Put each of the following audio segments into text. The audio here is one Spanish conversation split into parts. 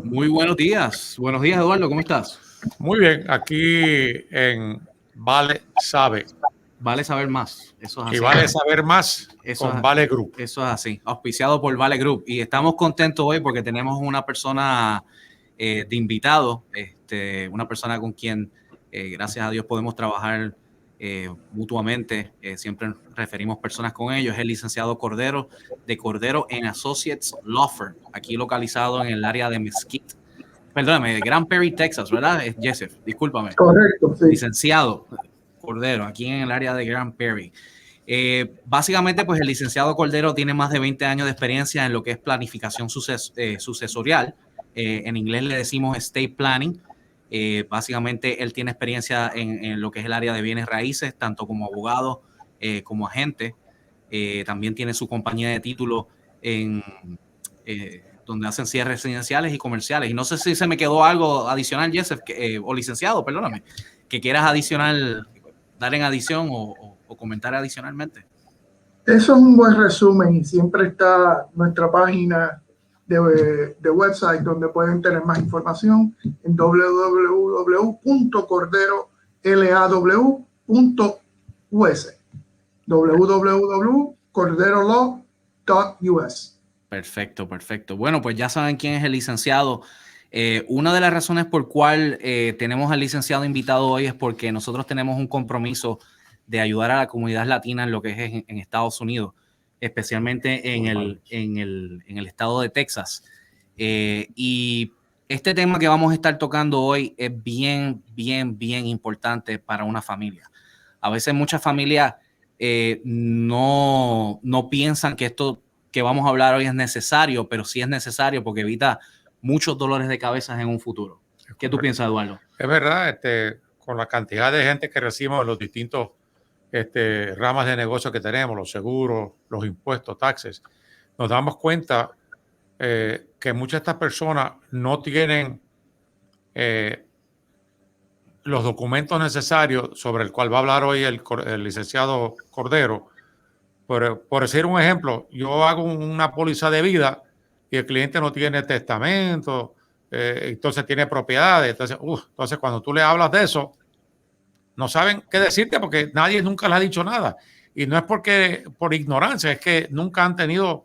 Muy buenos días. Buenos días, Eduardo. ¿Cómo estás? Muy bien. Aquí en Vale Sabe. Vale saber más. Eso es así. Y Vale Saber Más con Vale Group. Eso es así. Auspiciado por Vale Group. Y estamos contentos hoy porque tenemos una persona de invitado, una persona con quien, gracias a Dios, podemos trabajar mutuamente. Siempre referimos personas con ellos. Es el licenciado Cordero de Cordero Associates Law Firm, aquí localizado en el área de Mesquite. Perdóname, de Grand Prairie, Texas, ¿verdad? Es Joseph, discúlpame. Correcto, sí. Licenciado Cordero, aquí en el área de Grand Prairie. Básicamente, pues el licenciado Cordero tiene más de 20 años de experiencia en lo que es planificación sucesorial. En inglés le decimos estate planning. Básicamente, él tiene experiencia en lo que es el área de bienes raíces, tanto como abogado como agente. También tiene su compañía de títulos en donde hacen cierres residenciales y comerciales. Y no sé si se me quedó algo adicional, Joseph, o licenciado, perdóname, que quieras adicional, dar en adición o comentar adicionalmente. Eso es un buen resumen y siempre está nuestra página de website donde pueden tener más información en www.corderolaw.us www.corderolaw.us. Perfecto. Bueno, pues ya saben quién es el licenciado. Una de las razones por cual tenemos al licenciado invitado hoy es porque nosotros tenemos un compromiso de ayudar a la comunidad latina en lo que es en Estados Unidos, especialmente en el estado de Texas. Y este tema que vamos a estar tocando hoy es bien importante para una familia. A veces muchas familias no piensan que esto que vamos a hablar hoy es necesario, pero sí es necesario porque evita muchos dolores de cabeza en un futuro. ¿Qué tú piensas, Eduardo? Es verdad, con la cantidad de gente que recibimos en los distintos ramas de negocio que tenemos, los seguros, los impuestos, taxes, nos damos cuenta que muchas de estas personas no tienen los documentos necesarios sobre el cual va a hablar hoy el licenciado Cordero. Por decir un ejemplo, yo hago una póliza de vida y el cliente no tiene testamento, entonces tiene propiedades. Entonces, cuando tú le hablas de eso, no saben qué decirte porque nadie nunca le ha dicho nada. Y no es por ignorancia, es que nunca han tenido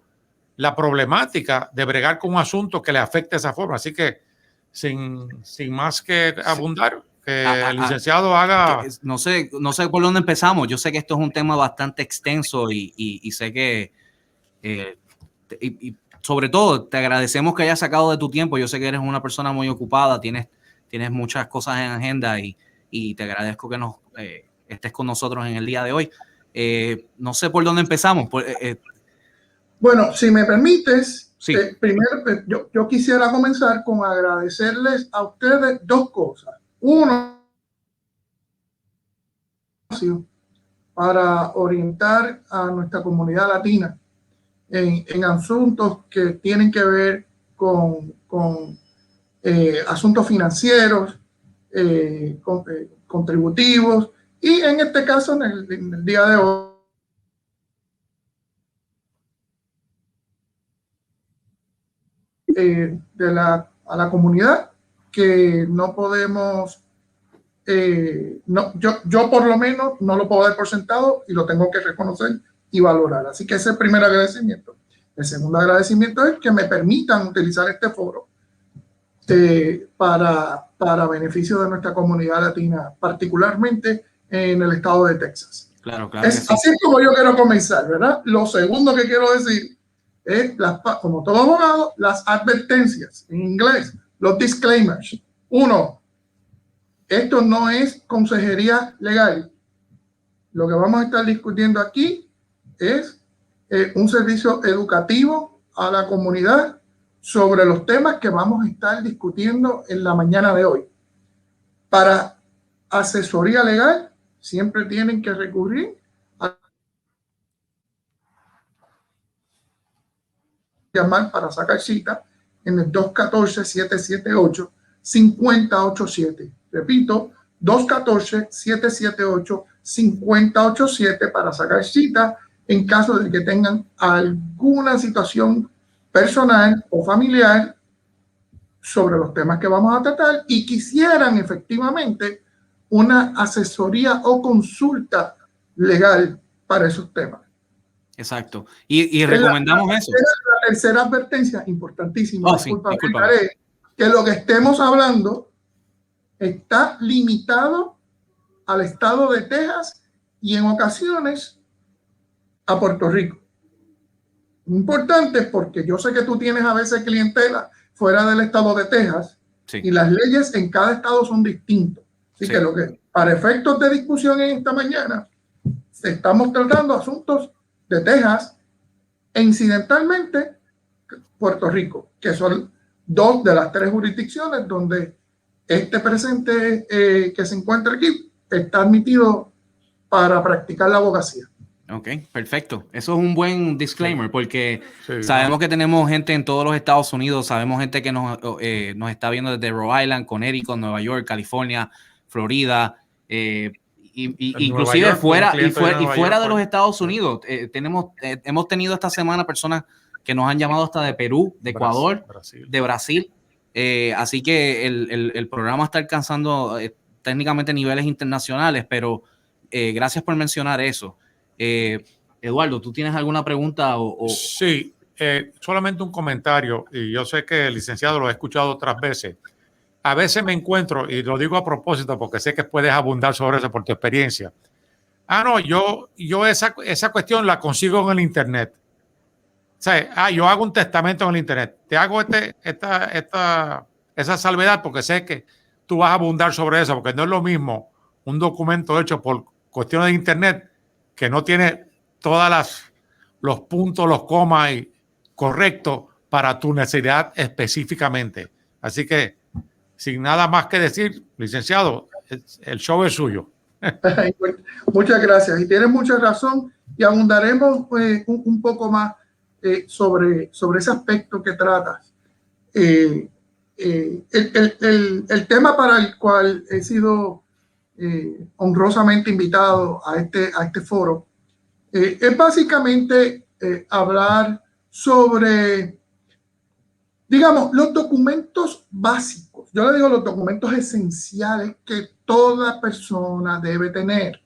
la problemática de bregar con un asunto que le afecte de esa forma. Así que, sin más que abundar, que el licenciado haga... No sé por dónde empezamos. Yo sé que esto es un tema bastante extenso y sé que y sobre todo te agradecemos que hayas sacado de tu tiempo. Yo sé que eres una persona muy ocupada, tienes muchas cosas en agenda y te agradezco que estés con nosotros en el día de hoy. No sé por dónde empezamos. Bueno, si me permites, sí. Primero yo quisiera comenzar con agradecerles a ustedes dos cosas. Uno, para orientar a nuestra comunidad latina en asuntos que tienen que ver con asuntos financieros, contributivos, y en este caso, en el día de hoy, a la comunidad que no podemos, yo por lo menos no lo puedo dar por sentado y lo tengo que reconocer y valorar. Así que ese es el primer agradecimiento. El segundo agradecimiento es que me permitan utilizar este foro para beneficio de nuestra comunidad latina, particularmente en el estado de Texas. Claro. Es así como yo quiero comenzar, ¿verdad? Lo segundo que quiero decir es, como todo abogado, las advertencias, en inglés, los disclaimers. Uno, esto no es consejería legal. Lo que vamos a estar discutiendo aquí es un servicio educativo a la comunidad sobre los temas que vamos a estar discutiendo en la mañana de hoy. Para asesoría legal, siempre tienen que recurrir a llamar para sacar cita en el 214-778-5087. Repito, 214-778-5087 para sacar cita en caso de que tengan alguna situación personal o familiar sobre los temas que vamos a tratar y quisieran efectivamente una asesoría o consulta legal para esos temas. Exacto. Y recomendamos eso. La tercera advertencia, importantísima, disculpa. que lo que estemos hablando está limitado al estado de Texas y en ocasiones a Puerto Rico. Importante porque yo sé que tú tienes a veces clientela fuera del estado de Texas, sí, y las leyes en cada estado son distintas. Así que lo que para efectos de discusión en esta mañana estamos tratando asuntos de Texas e incidentalmente Puerto Rico, que son dos de las tres jurisdicciones donde este presente que se encuentra aquí está admitido para practicar la abogacía. Ok, perfecto. Eso es un buen disclaimer porque sabemos que tenemos gente en todos los Estados Unidos, sabemos gente que nos está viendo desde Rhode Island, Connecticut, Nueva York, California, Florida, inclusive fuera de los Estados Unidos. Hemos tenido esta semana personas que nos han llamado hasta de Perú, de Ecuador, de Brasil. Así que el programa está alcanzando técnicamente niveles internacionales, pero gracias por mencionar eso. Eduardo, ¿tú tienes alguna pregunta? Sí, solamente un comentario, y yo sé que el licenciado lo ha escuchado otras veces. A veces me encuentro, y lo digo a propósito porque sé que puedes abundar sobre eso por tu experiencia. No, yo esa cuestión la consigo en el internet. O sea, yo hago un testamento en el internet. Te hago esa salvedad porque sé que tú vas a abundar sobre eso, porque no es lo mismo un documento hecho por cuestiones de internet que no tiene todos los puntos, los comas correctos para tu necesidad específicamente. Así que, sin nada más que decir, licenciado, el show es suyo. Muchas gracias. Y tienes mucha razón y abundaremos un poco más sobre ese aspecto que tratas. El tema para el cual he sido honrosamente invitado a este foro es básicamente hablar sobre, digamos, los documentos básicos. Yo le digo los documentos esenciales que toda persona debe tener.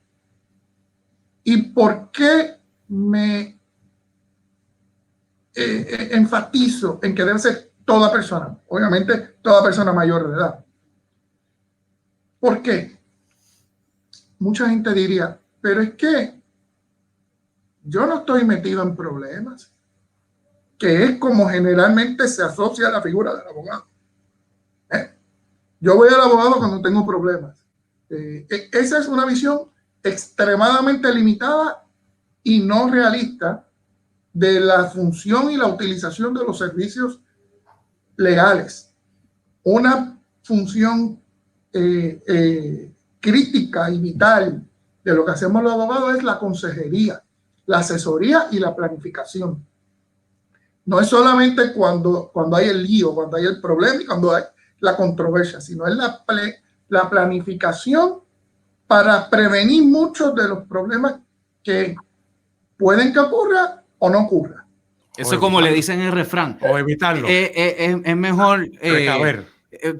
¿Y por qué me enfatizo en que debe ser toda persona? Obviamente, toda persona mayor de edad. ¿Por qué? Mucha gente diría, pero es que yo no estoy metido en problemas, que es como generalmente se asocia a la figura del abogado. Yo voy al abogado cuando tengo problemas. Esa es una visión extremadamente limitada y no realista de la función y la utilización de los servicios legales. Una función crítica y vital de lo que hacemos los abogados es la consejería, la asesoría y la planificación. No es solamente cuando hay el lío, cuando hay el problema y cuando hay la controversia, sino es la planificación para prevenir muchos de los problemas que pueden que ocurra o no ocurra. Eso es como le dicen en el refrán. O evitarlo. Es mejor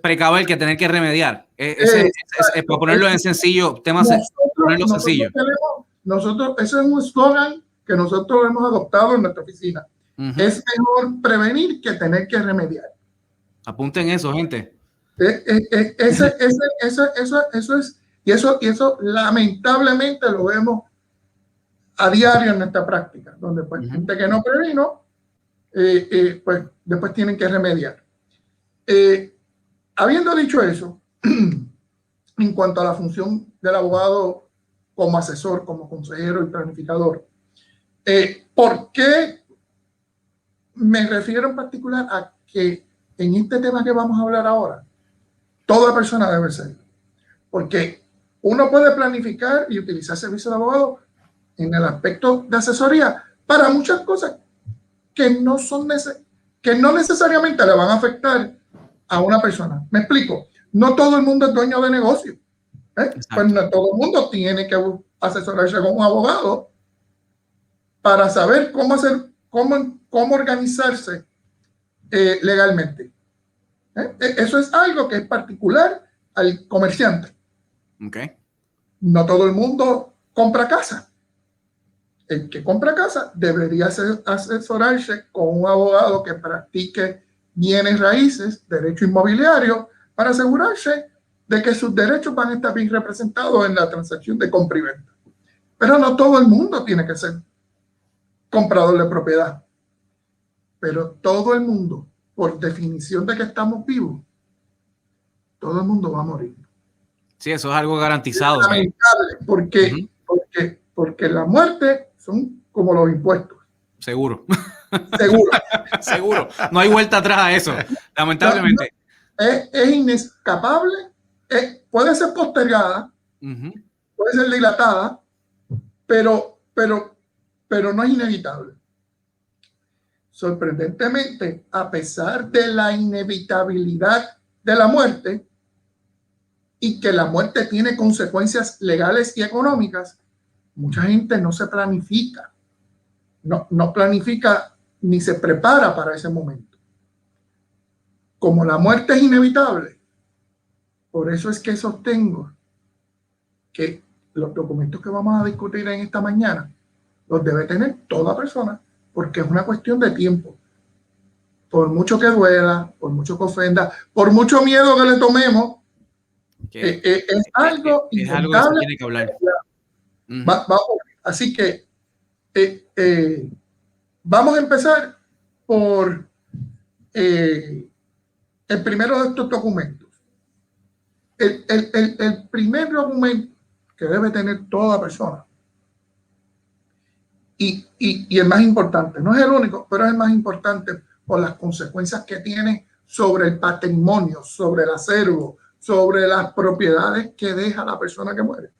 precaver que tener que remediar. Para ponerlo en sencillo, sencillo. Ese es un eslogan que nosotros hemos adoptado en nuestra oficina. Es mejor prevenir que tener que remediar. Apunten eso, gente. Eso es, y eso lamentablemente lo vemos a diario en nuestra práctica, donde pues gente que no previno, pues después tienen que remediar. Habiendo dicho eso, en cuanto a la función del abogado como asesor, como consejero y planificador, ¿por qué me refiero en particular a que en este tema que vamos a hablar ahora, toda persona debe ser? Porque uno puede planificar y utilizar servicios de abogado en el aspecto de asesoría para muchas cosas que no necesariamente le van a afectar a una persona. Me explico. No todo el mundo es dueño de negocio. Pues no todo el mundo tiene que asesorarse con un abogado para saber cómo organizarse legalmente. Eso es algo que es particular al comerciante. Okay. No todo el mundo compra casa. El que compra casa debería asesorarse con un abogado que practique bienes raíces, derecho inmobiliario, para asegurarse de que sus derechos van a estar bien representados en la transacción de compra y venta. Pero no todo el mundo tiene que ser comprador de propiedad. Pero todo el mundo, por definición de que estamos vivos, todo el mundo va a morir. Sí, eso es algo garantizado. Es lamentable, porque la muerte son como los impuestos. Seguro. Seguro. Seguro. No hay vuelta atrás a eso, lamentablemente. Es inescapable, puede ser postergada, puede ser dilatada, pero no es inevitable. Sorprendentemente, a pesar de la inevitabilidad de la muerte y que la muerte tiene consecuencias legales y económicas, mucha gente no se planifica, no planifica ni se prepara para ese momento. Como la muerte es inevitable, por eso es que sostengo que los documentos que vamos a discutir en esta mañana los debe tener toda persona, porque es una cuestión de tiempo. Por mucho que duela, por mucho que ofenda, por mucho miedo que le tomemos, es algo es algo que se tiene que hablar. Así que vamos a empezar por el primero de estos documentos. El primer documento que debe tener toda persona, y el más importante, no es el único, pero es el más importante por las consecuencias que tiene sobre el patrimonio, sobre el acervo, sobre las propiedades que deja la persona que muere,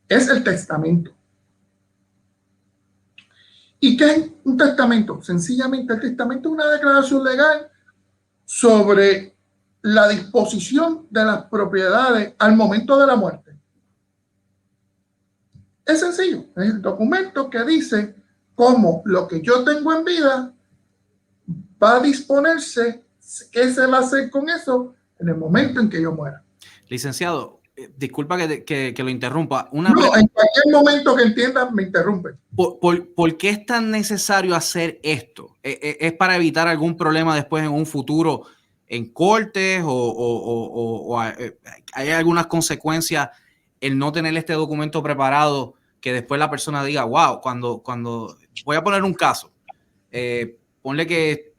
es el testamento. ¿Y qué es un testamento? Sencillamente, el testamento es una declaración legal sobre la disposición de las propiedades al momento de la muerte. Es sencillo, es el documento que dice cómo lo que yo tengo en vida va a disponerse, qué se va a hacer con eso en el momento en que yo muera. Licenciado, disculpa que lo interrumpa. En cualquier momento que entiendas, me interrumpe. ¿Por qué es tan necesario hacer esto? ¿Es para evitar algún problema después en un futuro en cortes o hay algunas consecuencias el no tener este documento preparado que después la persona diga, wow, cuando voy a poner un caso, ponle que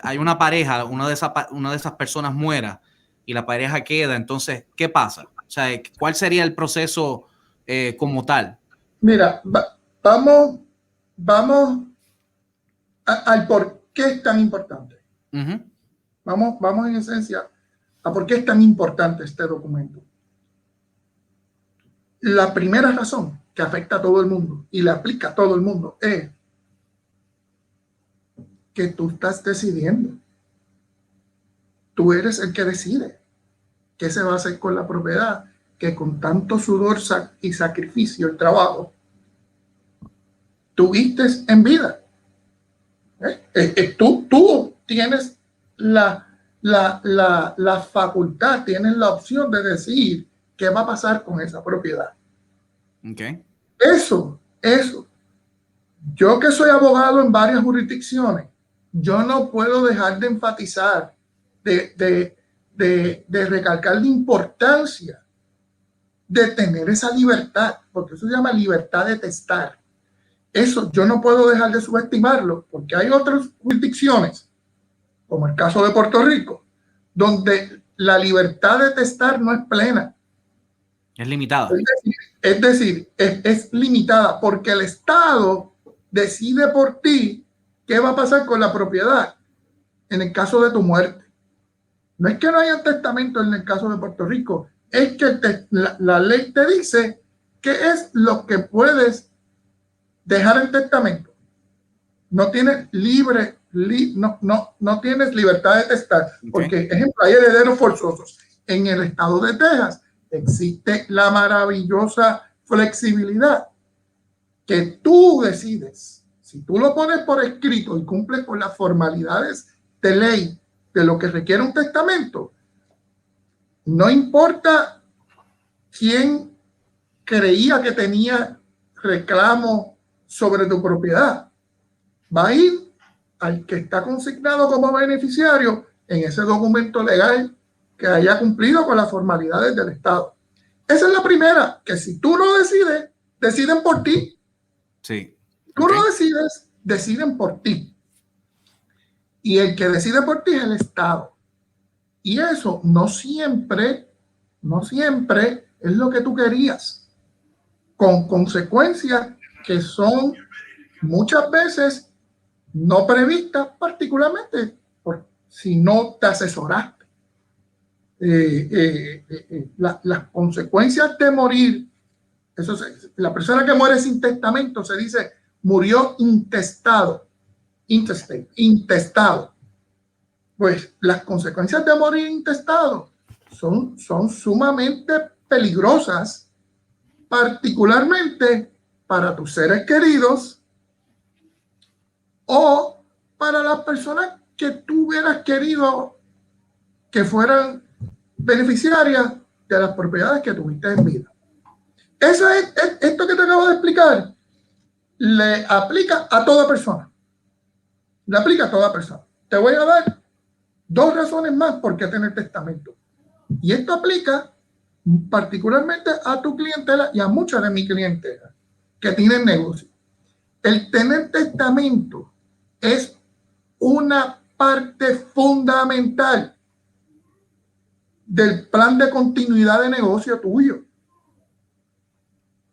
hay una pareja, una de esas personas muera y la pareja queda, entonces, ¿qué pasa? O sea, ¿cuál sería el proceso como tal? Mira, vamos al por qué es tan importante. Vamos en esencia a por qué es tan importante este documento. La primera razón que afecta a todo el mundo y le aplica a todo el mundo es que tú estás decidiendo. Tú eres el que decide qué se va a hacer con la propiedad que con tanto sudor y sacrificio y trabajo tuviste en vida. Tú tienes la facultad, tienes la opción de decidir qué va a pasar con esa propiedad. Okay. Eso. Yo que soy abogado en varias jurisdicciones, yo no puedo dejar de enfatizar, de recalcar la importancia de tener esa libertad, porque eso se llama libertad de testar. Eso yo no puedo dejar de subestimarlo, porque hay otras jurisdicciones, como el caso de Puerto Rico, donde la libertad de testar no es plena. Es limitada. Es decir, es limitada porque el Estado decide por ti qué va a pasar con la propiedad en el caso de tu muerte. No es que no haya testamento en el caso de Puerto Rico, es que la ley te dice qué es lo que puedes dejar en testamento. No tienes no tienes libertad de testar, porque, ejemplo, hay herederos forzosos. En el estado de Texas existe la maravillosa flexibilidad que tú decides. Si tú lo pones por escrito y cumples con las formalidades de ley de lo que requiere un testamento, no importa quién creía que tenía reclamo sobre tu propiedad, va a ir al que está consignado como beneficiario en ese documento legal que haya cumplido con las formalidades del Estado. Esa es la primera, que si tú no decides, deciden por ti. Sí. Tú no decides, deciden por ti. Y el que decide por ti es el Estado. Y eso no siempre es lo que tú querías, con consecuencias que son muchas veces no previstas, particularmente si no te asesoraste. Las consecuencias de morir, la persona que muere sin testamento se dice murió intestado. Pues las consecuencias de morir intestado son sumamente peligrosas, particularmente para tus seres queridos o para las personas que tú hubieras querido que fueran beneficiarias de las propiedades que tuviste en vida. Eso es esto que te acabo de explicar, le aplica a toda persona. Le aplica a toda persona. Te voy a dar 2 razones más por qué tener testamento. Y esto aplica particularmente a tu clientela y a mucha de mi clientela que tienen negocio. El tener testamento es una parte fundamental del plan de continuidad de negocio tuyo.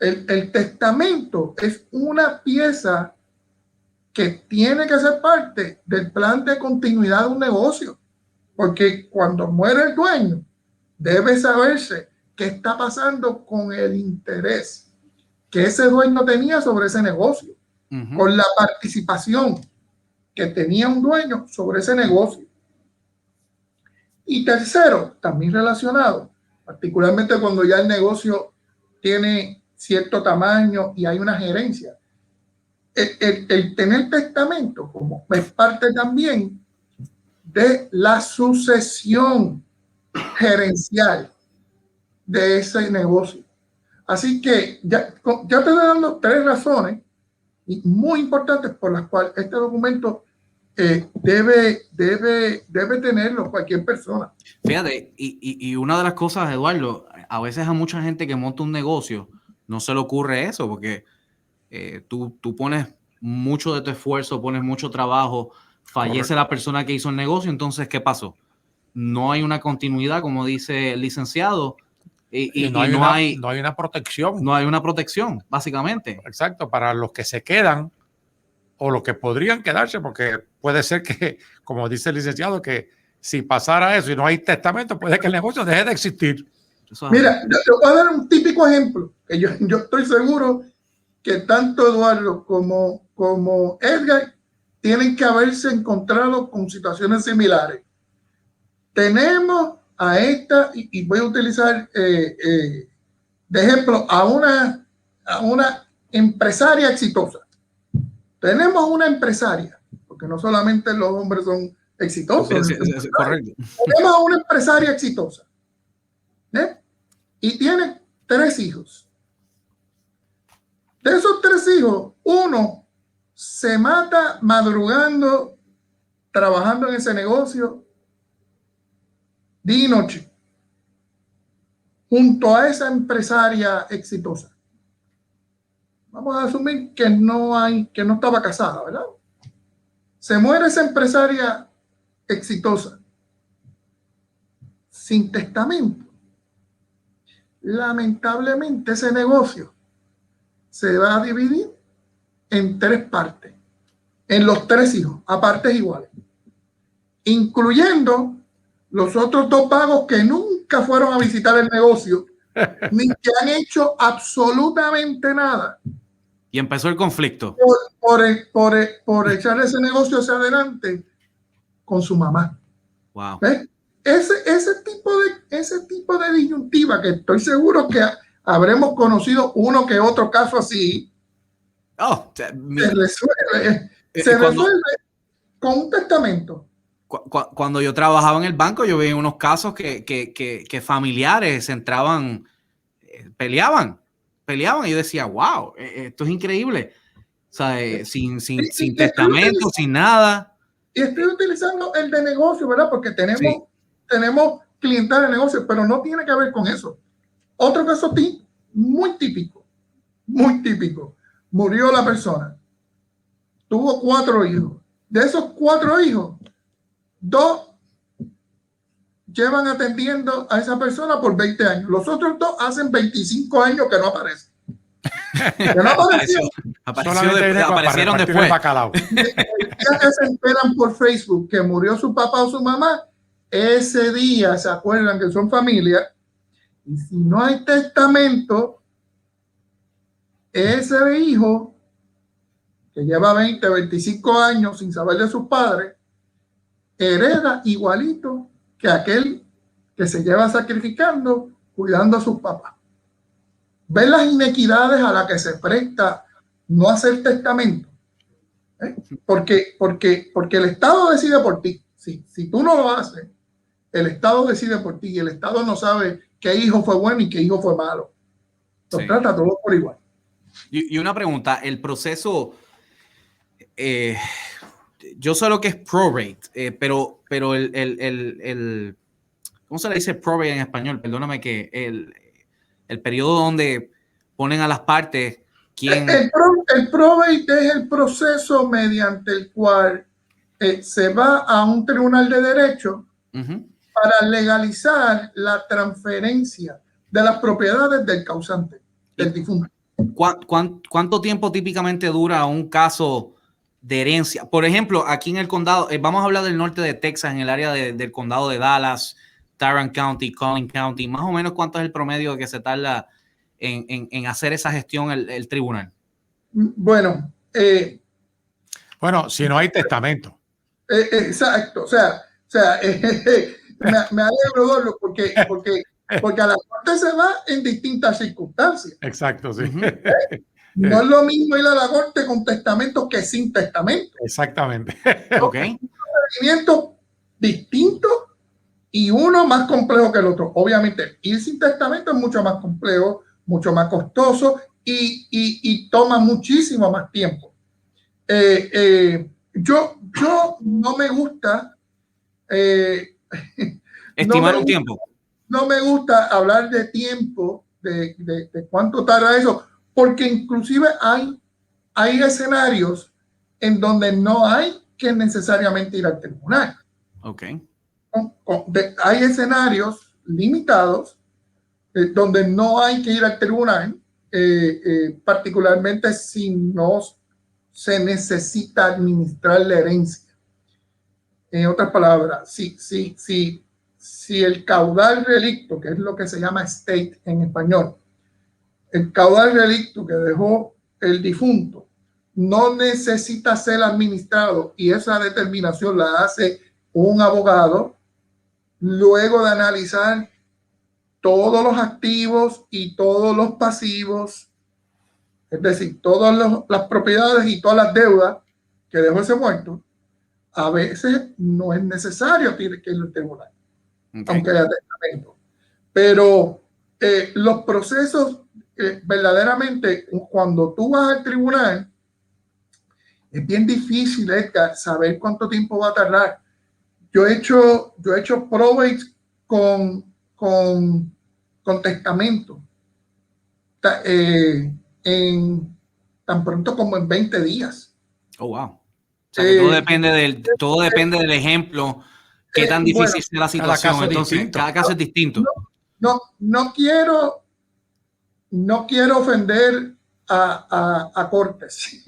El testamento es una pieza que tiene que ser parte del plan de continuidad de un negocio, porque cuando muere el dueño, debe saberse qué está pasando con el interés que ese dueño tenía sobre ese negocio, con la participación que tenía un dueño sobre ese negocio. Y tercero, también relacionado, particularmente cuando ya el negocio tiene cierto tamaño y hay una gerencia, el tener testamento como es parte también de la sucesión gerencial de ese negocio. Así que ya te estoy dando 3 razones muy importantes por las cuales este documento debe tenerlo cualquier persona. Fíjate, y una de las cosas, Eduardo, a veces a mucha gente que monta un negocio no se le ocurre eso, porque tú pones mucho de tu esfuerzo, pones mucho trabajo, fallece Correcto. la persona que hizo el negocio, entonces, ¿qué pasó? No hay una continuidad, como dice el licenciado, y no hay una protección. No hay una protección, básicamente. Exacto, para los que se quedan o los que podrían quedarse, porque puede ser que, como dice el licenciado, que si pasara eso y no hay testamento, puede que el negocio deje de existir. Mira, yo te voy a dar un típico ejemplo, que yo estoy seguro que tanto Eduardo como Edgar tienen que haberse encontrado con situaciones similares. Tenemos a esta, y voy a utilizar de ejemplo a una empresaria exitosa. Tenemos una empresaria, porque no solamente los hombres son exitosos. Sí, correcto. Tenemos a una empresaria exitosa, y tiene 3 hijos. De esos 3 hijos, uno se mata madrugando, trabajando en ese negocio, día y noche, junto a esa empresaria exitosa. Vamos a asumir que no estaba casada, ¿verdad? Se muere esa empresaria exitosa, sin testamento. Lamentablemente ese negocio se va a dividir en 3 partes, en los 3 hijos, a partes iguales, incluyendo los otros 2 vagos que nunca fueron a visitar el negocio, ni que han hecho absolutamente nada. Y empezó el conflicto. Por echar ese negocio hacia adelante con su mamá. Wow. ¿Ves? Ese tipo de disyuntiva, que estoy seguro que habremos conocido uno que otro caso así, se resuelve con un testamento. Cuando yo trabajaba en el banco, yo veía unos casos que familiares entraban, peleaban, y yo decía, wow, esto es increíble. O sea, sin testamento, sin nada. Y estoy utilizando el de negocio, ¿verdad? Porque tenemos clientela de negocio, pero no tiene que ver con eso. Otro caso muy típico. Murió la persona. Tuvo 4 hijos. De esos 4 hijos, 2 llevan atendiendo a esa persona por 20 años. Los otros 2 hacen 25 años que no aparecen. Que no aparecieron después. Ya que se enteran por Facebook que murió su papá o su mamá, ese día se acuerdan que son familia. Y si no hay testamento, ese hijo que lleva 20, 25 años sin saber de sus padres, hereda igualito que aquel que se lleva sacrificando cuidando a sus papás. ¿Ven las inequidades a las que se presta no hacer testamento? Porque el Estado decide por ti. Si tú no lo haces, el Estado decide por ti y el Estado no sabe qué hijo fue bueno y qué hijo fue malo. Los trata a todos por igual. Y una pregunta, el proceso, yo sé lo que es prorate, pero el ¿cómo se le dice prorate en español? Perdóname, que el periodo donde ponen a las partes quién... El probate es el proceso mediante el cual se va a un tribunal de derecho para legalizar la transferencia de las propiedades del causante, del difunto. ¿Cuánto tiempo típicamente dura un caso de herencia? Por ejemplo, aquí en el condado, vamos a hablar del norte de Texas, en el área del condado de Dallas, Tarrant County, Collin County, más o menos ¿cuánto es el promedio que se tarda en hacer esa gestión el tribunal? Bueno, si no hay testamento. Exacto, o sea, me alegro, Gordo, porque a la corte se va en distintas circunstancias. Exacto, sí. No es lo mismo ir a la corte con testamento que sin testamento. Exactamente. Ok. Un procedimiento distinto y uno más complejo que el otro. Obviamente, ir sin testamento es mucho más complejo, mucho más costoso y toma muchísimo más tiempo. Yo no me gusta estimar un tiempo. No me gusta hablar de tiempo, de cuánto tarda eso, porque inclusive hay escenarios en donde no hay que necesariamente ir al tribunal. Okay. Hay escenarios limitados donde no hay que ir al tribunal, particularmente si no se necesita administrar la herencia. En otras palabras, si el caudal relicto, que es lo que se llama estate en español, el caudal relicto que dejó el difunto no necesita ser administrado y esa determinación la hace un abogado luego de analizar todos los activos y todos los pasivos, es decir, todas las propiedades y todas las deudas que dejó ese muerto. A veces no es necesario que ir al tribunal, aunque haya testamento. Pero los procesos, verdaderamente, cuando tú vas al tribunal, es bien difícil, Edgar, saber cuánto tiempo va a tardar. Yo he hecho probate con testamento tan pronto como en 20 días. Oh, wow. O sea, que todo depende del ejemplo, qué tan difícil sea la situación. Entonces, cada caso es distinto. No quiero ofender a cortes,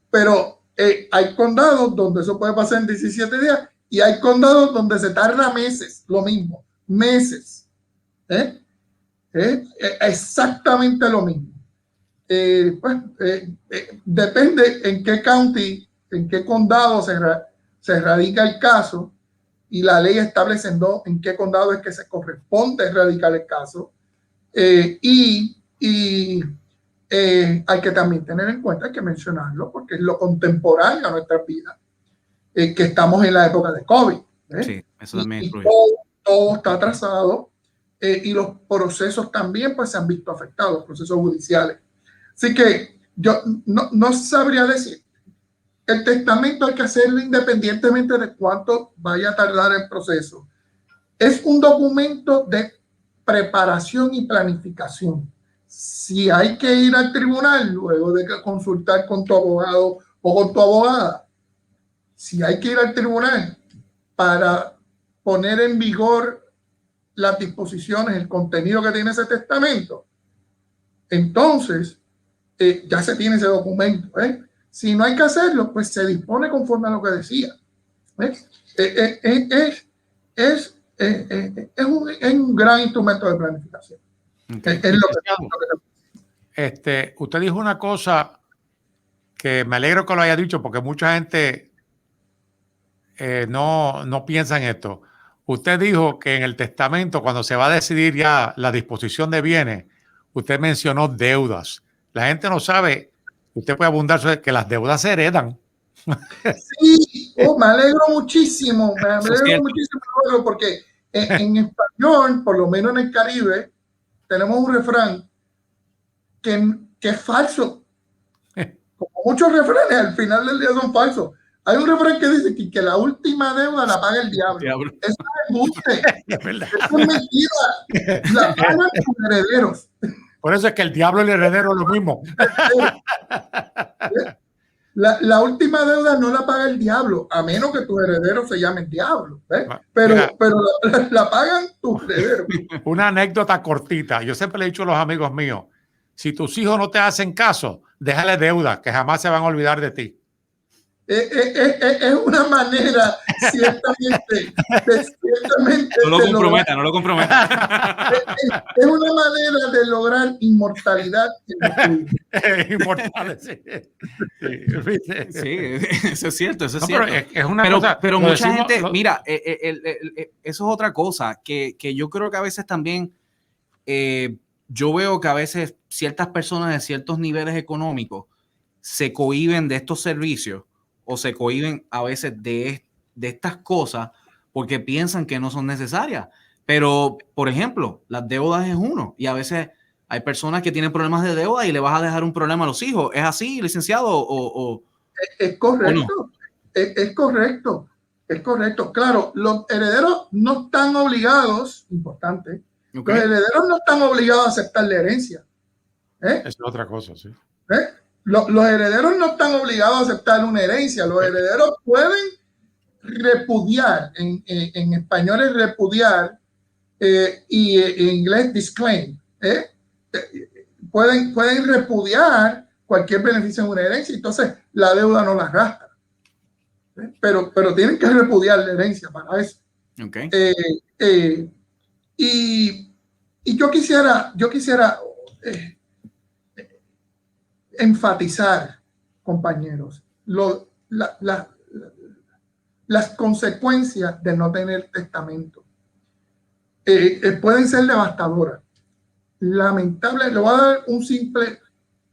pero hay condados donde eso puede pasar en 17 días y hay condados donde se tarda meses, lo mismo, meses. Exactamente lo mismo. Depende en qué county, en qué condado se radica el caso y la ley establece en qué condado es que se corresponde erradicar el caso. Hay que también tener en cuenta, hay que mencionarlo, porque es lo contemporáneo a nuestra vida. que estamos en la época de COVID. Sí, eso también influye. Todo está atrasado y los procesos también pues se han visto afectados, los procesos judiciales. Así que yo no sabría decir. El testamento hay que hacerlo independientemente de cuánto vaya a tardar el proceso. Es un documento de preparación y planificación. Si hay que ir al tribunal luego de consultar con tu abogado o con tu abogada, si hay que ir al tribunal para poner en vigor las disposiciones, el contenido que tiene ese testamento, entonces ya se tiene ese documento. Si no hay que hacerlo, pues se dispone conforme a lo que decía. Es un gran instrumento de planificación. Okay. Usted dijo una cosa que me alegro que lo haya dicho, porque mucha gente no piensa en esto. Usted dijo que en el testamento, cuando se va a decidir ya la disposición de bienes, usted mencionó deudas. La gente no sabe, usted puede abundar sobre que las deudas se heredan. Sí, me alegro muchísimo, porque en español, por lo menos en el Caribe, tenemos un refrán que es falso. Como muchos refranes, al final del día son falsos. Hay un refrán que dice que la última deuda la paga el diablo. Eso es embuste. Eso es mentira. La pagan tus herederos. Por eso es que el diablo y el heredero es lo mismo. La última deuda no la paga el diablo, a menos que tus herederos se llamen diablo. Pero la pagan tus herederos. Una anécdota cortita. Yo siempre le he dicho a los amigos míos, si tus hijos no te hacen caso, déjale deuda, que jamás se van a olvidar de ti. Es una manera, ciertamente. No lo comprometa. Es una manera de lograr inmortalidad. Inmortal, sí. Sí, eso es cierto, eso es cierto. Pero es una cosa, pero mucha gente, mira, eso es otra cosa, que yo creo que a veces también, yo veo que a veces ciertas personas de ciertos niveles económicos se cohíben de estos servicios o se cohíben a veces de estas cosas porque piensan que no son necesarias. Pero, por ejemplo, las deudas es uno, y a veces hay personas que tienen problemas de deuda y le vas a dejar un problema a los hijos. ¿Es así, licenciado? Es correcto, es correcto, es correcto. Claro, los herederos no están obligados, importante, los herederos no están obligados a aceptar la herencia. Es otra cosa, sí. Los herederos no están obligados a aceptar una herencia. Los herederos pueden repudiar, en español es repudiar, y en inglés disclaim. Pueden repudiar cualquier beneficio en una herencia, entonces la deuda no la gasta. Pero tienen que repudiar la herencia para eso. Okay. Y yo quisiera enfatizar, compañeros, las consecuencias de no tener testamento. Pueden ser devastadoras. Lamentable, le voy a dar un simple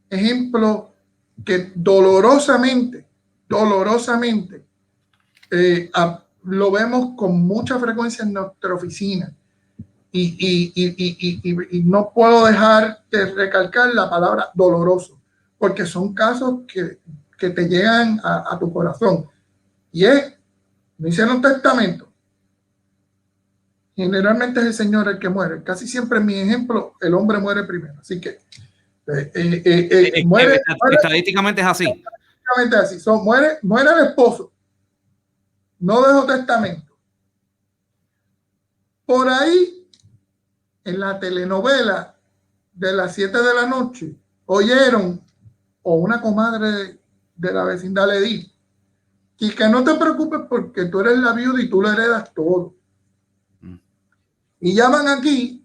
ejemplo que dolorosamente, lo vemos con mucha frecuencia en nuestra oficina. Y no puedo dejar de recalcar la palabra doloroso, porque son casos que te llegan a tu corazón. Y me hicieron testamento. Generalmente es el Señor el que muere. Casi siempre en mi ejemplo, el hombre muere primero. Así que estadísticamente es así. Estadísticamente es así. Muere el esposo. No dejó testamento. Por ahí, en la telenovela de las 7 de la noche, oyeron, o una comadre de la vecindad le dijo, y que no te preocupes porque tú eres la viuda y tú le heredas todo. Y llaman aquí,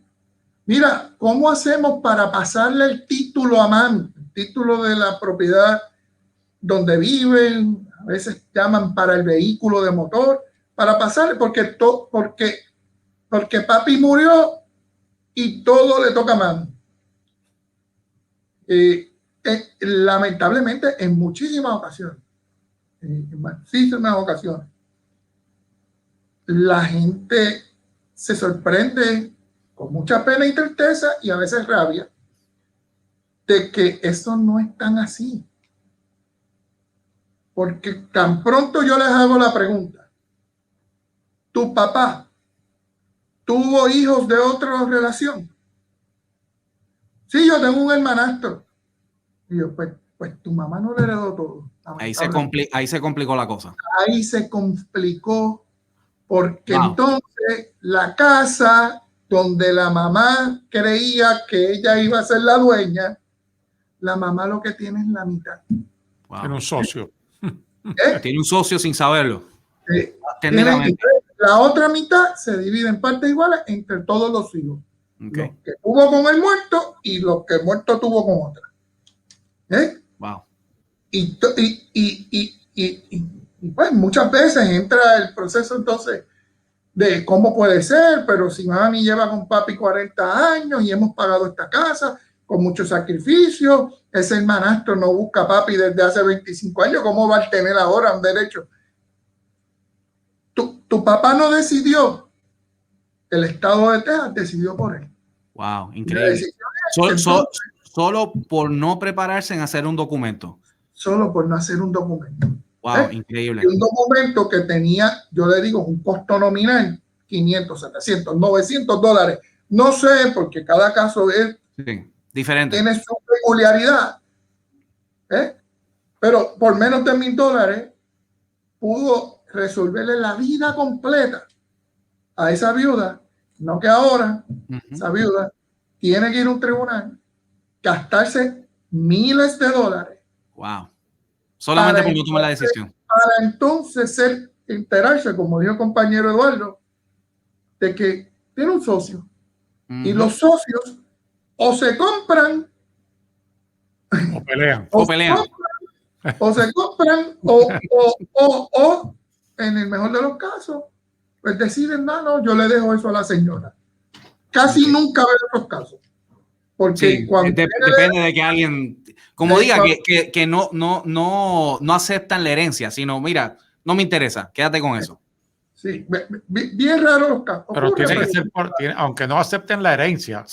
mira, ¿cómo hacemos para pasarle el título a mano? El título de la propiedad donde viven, a veces llaman para el vehículo de motor, para pasarle, porque papi murió y todo le toca a mano. Lamentablemente, en muchísimas ocasiones, en muchísimas ocasiones, la gente se sorprende con mucha pena y tristeza y a veces rabia de que eso no es tan así. Porque tan pronto yo les hago la pregunta, ¿tu papá tuvo hijos de otra relación? Sí, yo tengo un hermanastro. Y yo, pues tu mamá no le heredó todo. Ahí se complicó la cosa. Ahí se complicó porque entonces la casa donde la mamá creía que ella iba a ser la dueña, la mamá lo que tiene es la mitad. Wow. Tiene un socio. Tiene un socio sin saberlo. La otra mitad se divide en partes iguales entre todos los hijos. Okay. Los que tuvo con el muerto y los que el muerto tuvo con otra. Wow. Y pues muchas veces entra el proceso entonces de cómo puede ser, pero si mami lleva con papi 40 años y hemos pagado esta casa con mucho sacrificio, ese hermanastro no busca a papi desde hace 25 años, ¿cómo va a tener ahora un derecho? Tu papá no decidió, el estado de Texas decidió por él. Wow, increíble. Solo por no prepararse en hacer un documento. Solo por no hacer un documento. Wow, increíble. Y un documento que tenía, yo le digo, un costo nominal, 500, 700, 900 dólares. No sé, porque cada caso es diferente. Tiene su peculiaridad. Pero por menos de $1,000 pudo resolverle la vida completa a esa viuda. No que ahora esa viuda tiene que ir a un tribunal, gastarse miles de dólares. Wow. Solamente por no tomar la decisión. Para entonces enterarse, como dijo el compañero Eduardo, de que tiene un socio. Y los socios o se compran o pelean. O se compran o en el mejor de los casos, pues deciden, no, yo le dejo eso a la señora. Casi nunca veo esos casos. Porque cuando depende de que alguien, como diga, que no aceptan la herencia, sino, mira, no me interesa, quédate con eso. Sí, bien raro los casos. Pero tiene que ser aunque no acepten la herencia,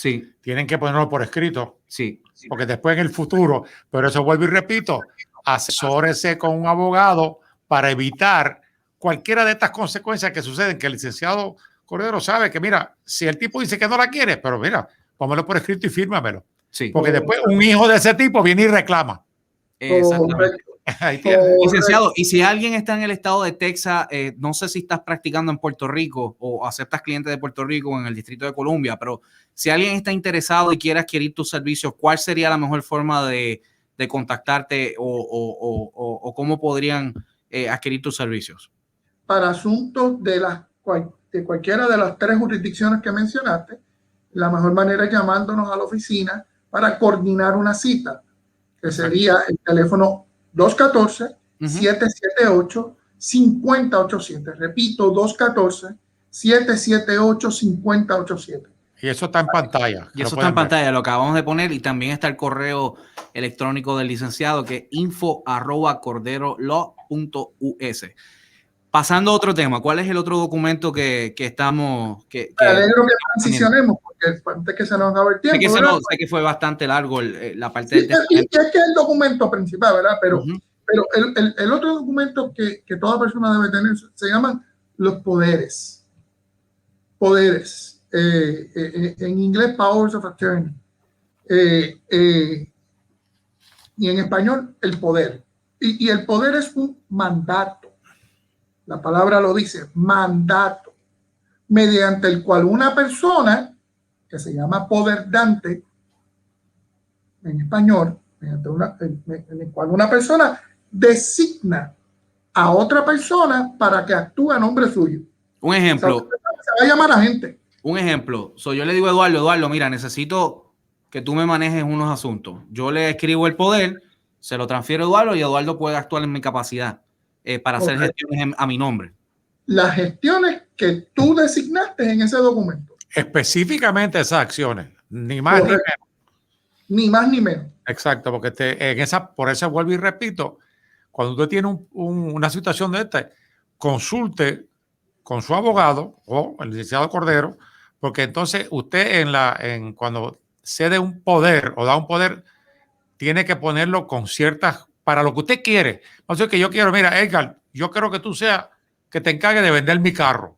tienen que ponerlo por escrito. Sí. Porque después en el futuro, pero eso vuelvo y repito, asesórese con un abogado para evitar cualquiera de estas consecuencias que suceden, que el licenciado Cordero sabe que, mira, si el tipo dice que no la quiere, pero mira, póngalo por escrito y fírmamelo. Sí. Porque después un hijo de ese tipo viene y reclama. Exactamente. Licenciado, y si alguien está en el estado de Texas, no sé si estás practicando en Puerto Rico o aceptas clientes de Puerto Rico en el Distrito de Columbia, pero si alguien está interesado y quiere adquirir tus servicios, ¿cuál sería la mejor forma de contactarte o cómo podrían adquirir tus servicios? Para asuntos de cualquiera de las 3 jurisdicciones que mencionaste, la mejor manera es llamándonos a la oficina para coordinar una cita, que sería el teléfono 214-778-5087. Repito, 214-778-5087. Y eso está en pantalla. Y eso está en pantalla, lo acabamos de poner, y también está el correo electrónico del licenciado, que es info@corderolaw.us. Pasando a otro tema, ¿cuál es el otro documento que estamos... Me alegro que transicionemos, porque antes que se nos acabe el tiempo. Sé que fue bastante largo la parte del y es que es el documento principal, ¿verdad? Pero el otro documento que toda persona debe tener se llaman los poderes. Poderes. En inglés, powers of attorney. Y en español, el poder. Y el poder es un mandato. La palabra lo dice, mandato, mediante el cual una persona, que se llama poderdante, en español, en el cual una persona designa a otra persona para que actúe a nombre suyo. Un ejemplo. Se va a llamar agente. Un ejemplo. Yo le digo a Eduardo, mira, necesito que tú me manejes unos asuntos. Yo le escribo el poder, se lo transfiero a Eduardo y Eduardo puede actuar en mi capacidad. Para hacer gestiones a mi nombre. Las gestiones que tú designaste en ese documento. Específicamente esas acciones, ni más ni menos. Ni más ni menos. Exacto, porque por eso vuelvo y repito, cuando usted tiene una situación de esta, consulte con su abogado o el licenciado Cordero, porque entonces usted cuando cede un poder o da un poder, tiene que ponerlo con ciertas, para lo que usted quiere. No sé, que yo quiero, mira, Edgar, yo quiero que tú seas, que te encargue de vender mi carro.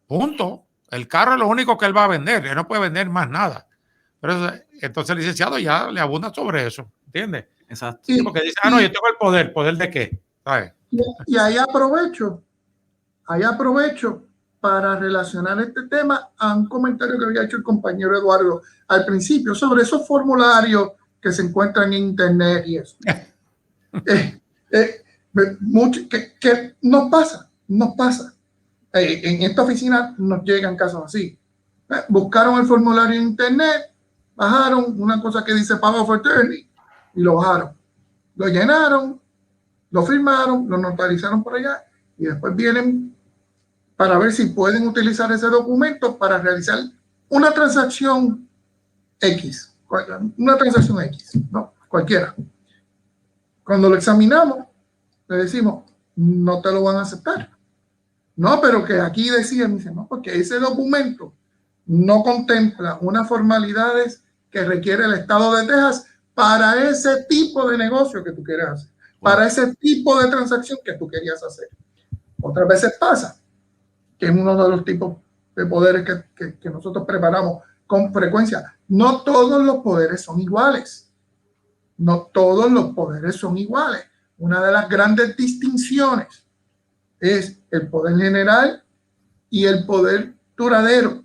Punto. El carro es lo único que él va a vender. Él no puede vender más nada. Pero entonces el licenciado ya le abunda sobre eso. ¿Entiendes? Exacto. Sí, porque dice, no, yo tengo el poder. ¿Poder de qué? ¿Sabes? Y ahí aprovecho para relacionar este tema a un comentario que había hecho el compañero Eduardo al principio sobre esos formularios que se encuentran en internet y eso. Que nos pasa. En esta oficina nos llegan casos así. Buscaron el formulario en internet, bajaron una cosa que dice Power of Attorney y lo bajaron. Lo llenaron, lo firmaron, lo notarizaron por allá y después vienen para ver si pueden utilizar ese documento para realizar una transacción X. Una transacción X, no, cualquiera. Cuando lo examinamos, le decimos, no te lo van a aceptar. No, pero que aquí decía, me dice, no, porque ese documento no contempla unas formalidades que requiere el Estado de Texas para ese tipo de negocio que tú quieres hacer, para ese tipo de transacción que tú querías hacer. Otras veces pasa, que es uno de los tipos de poderes que nosotros preparamos con frecuencia. No todos los poderes son iguales. No todos los poderes son iguales. Una de las grandes distinciones es el poder general y el poder duradero.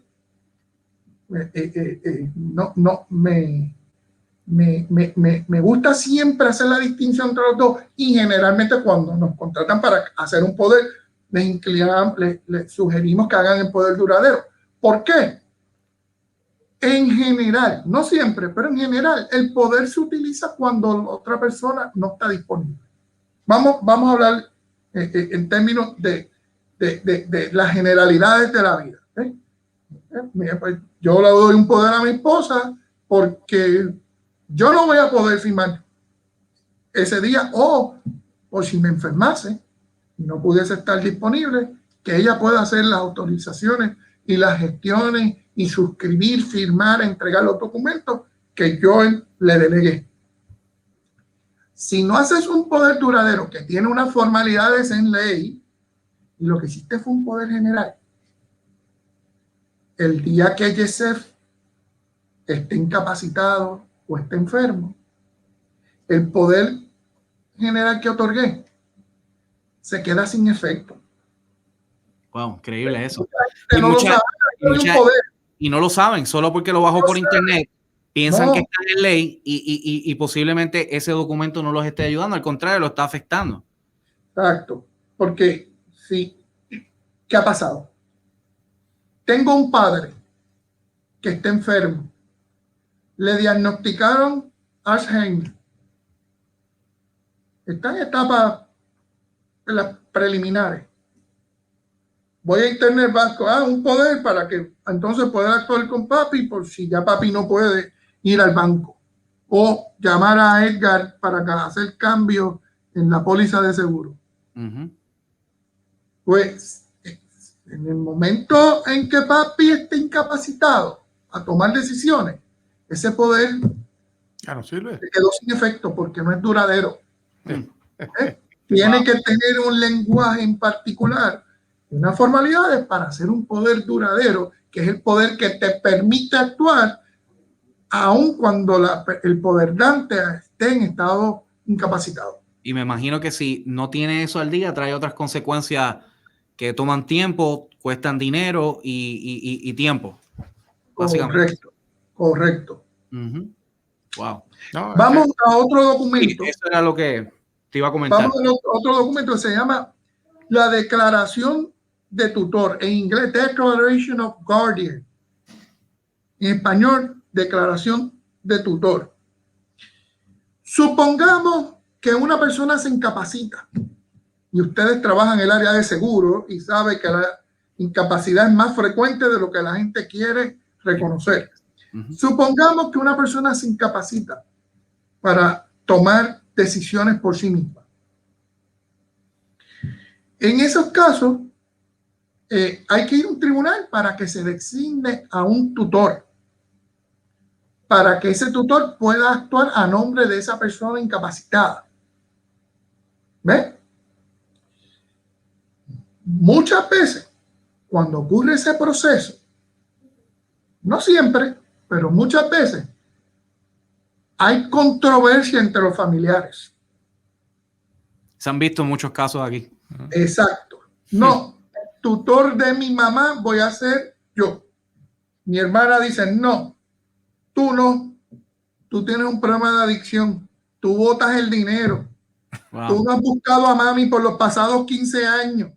Me gusta siempre hacer la distinción entre los dos y generalmente cuando nos contratan para hacer un poder, les sugerimos que hagan el poder duradero. ¿Por qué? En general, no siempre, pero en general, el poder se utiliza cuando la otra persona no está disponible. Vamos a hablar en términos de las generalidades de la vida. Pues yo le doy un poder a mi esposa porque yo no voy a poder firmar ese día o si me enfermase y no pudiese estar disponible, que ella pueda hacer las autorizaciones y las gestiones y suscribir, firmar, entregar los documentos que yo le delegué. Si no haces un poder duradero que tiene unas formalidades en ley y lo que hiciste fue un poder general, el día que Yesef esté incapacitado o esté enfermo, el poder general que otorgué se queda sin efecto. Wow, increíble eso. Y no lo saben, solo porque lo bajó por internet, piensan que está en ley y posiblemente ese documento no los esté ayudando, al contrario, lo está afectando. Exacto, porque sí, ¿qué ha pasado? Tengo un padre que está enfermo, le diagnosticaron Alzheimer, está en etapas preliminares. Voy a internet banco, un poder para que entonces pueda actuar con papi por si ya papi no puede ir al banco o llamar a Edgar para hacer cambios en la póliza de seguro. Pues en el momento en que papi esté incapacitado a tomar decisiones, ese poder ya no sirve. se quedó sin efecto porque no es duradero. Tiene que tener un lenguaje en particular, unas formalidades para hacer un poder duradero, que es el poder que te permite actuar aun cuando el poder dante esté en estado incapacitado. Y me imagino que si no tiene eso al día, trae otras consecuencias que toman tiempo, cuestan dinero y tiempo. Correcto. Wow. No, vamos a otro documento. Sí, eso era lo que te iba a comentar. Vamos a otro documento que se llama la Declaración de Tutor, en inglés Declaration of Guardian, en español Declaración de Tutor. Supongamos que una persona se incapacita y ustedes trabajan en el área de seguro y saben que la incapacidad es más frecuente de lo que la gente quiere reconocer. Supongamos que una persona se incapacita para tomar decisiones por sí misma. En esos casos, hay que ir a un tribunal para que se designe a un tutor, para que ese tutor pueda actuar a nombre de esa persona incapacitada. ¿Ve? Muchas veces, cuando ocurre ese proceso, no siempre, pero muchas veces, hay controversia entre los familiares. Se han visto muchos casos aquí. Exacto. No, tutor de mi mamá voy a ser yo. Mi hermana dice, no, tú no. Tú tienes un problema de adicción. Tú botas el dinero. Wow. Tú no has buscado a mami por los pasados 15 años.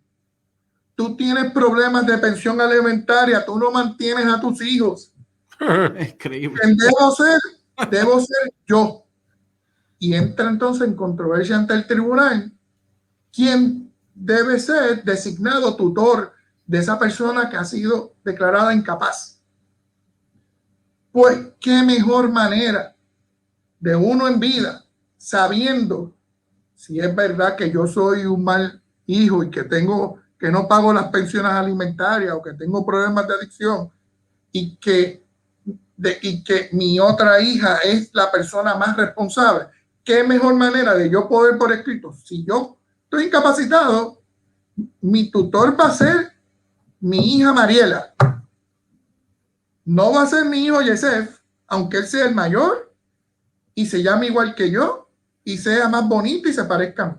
Tú tienes problemas de pensión alimentaria. Tú no mantienes a tus hijos. Increíble. Debo ser yo. Y entra entonces en controversia ante el tribunal quién debe ser designado tutor de esa persona que ha sido declarada incapaz. Pues qué mejor manera de uno en vida, sabiendo si es verdad que yo soy un mal hijo y que no pago las pensiones alimentarias o que tengo problemas de adicción y que mi otra hija es la persona más responsable. ¿Qué mejor manera de yo poder por escrito? Si yo estoy incapacitado, mi tutor va a ser mi hija Mariela. No va a ser mi hijo Yesef, aunque él sea el mayor y se llame igual que yo y sea más bonito y se parezca a mí.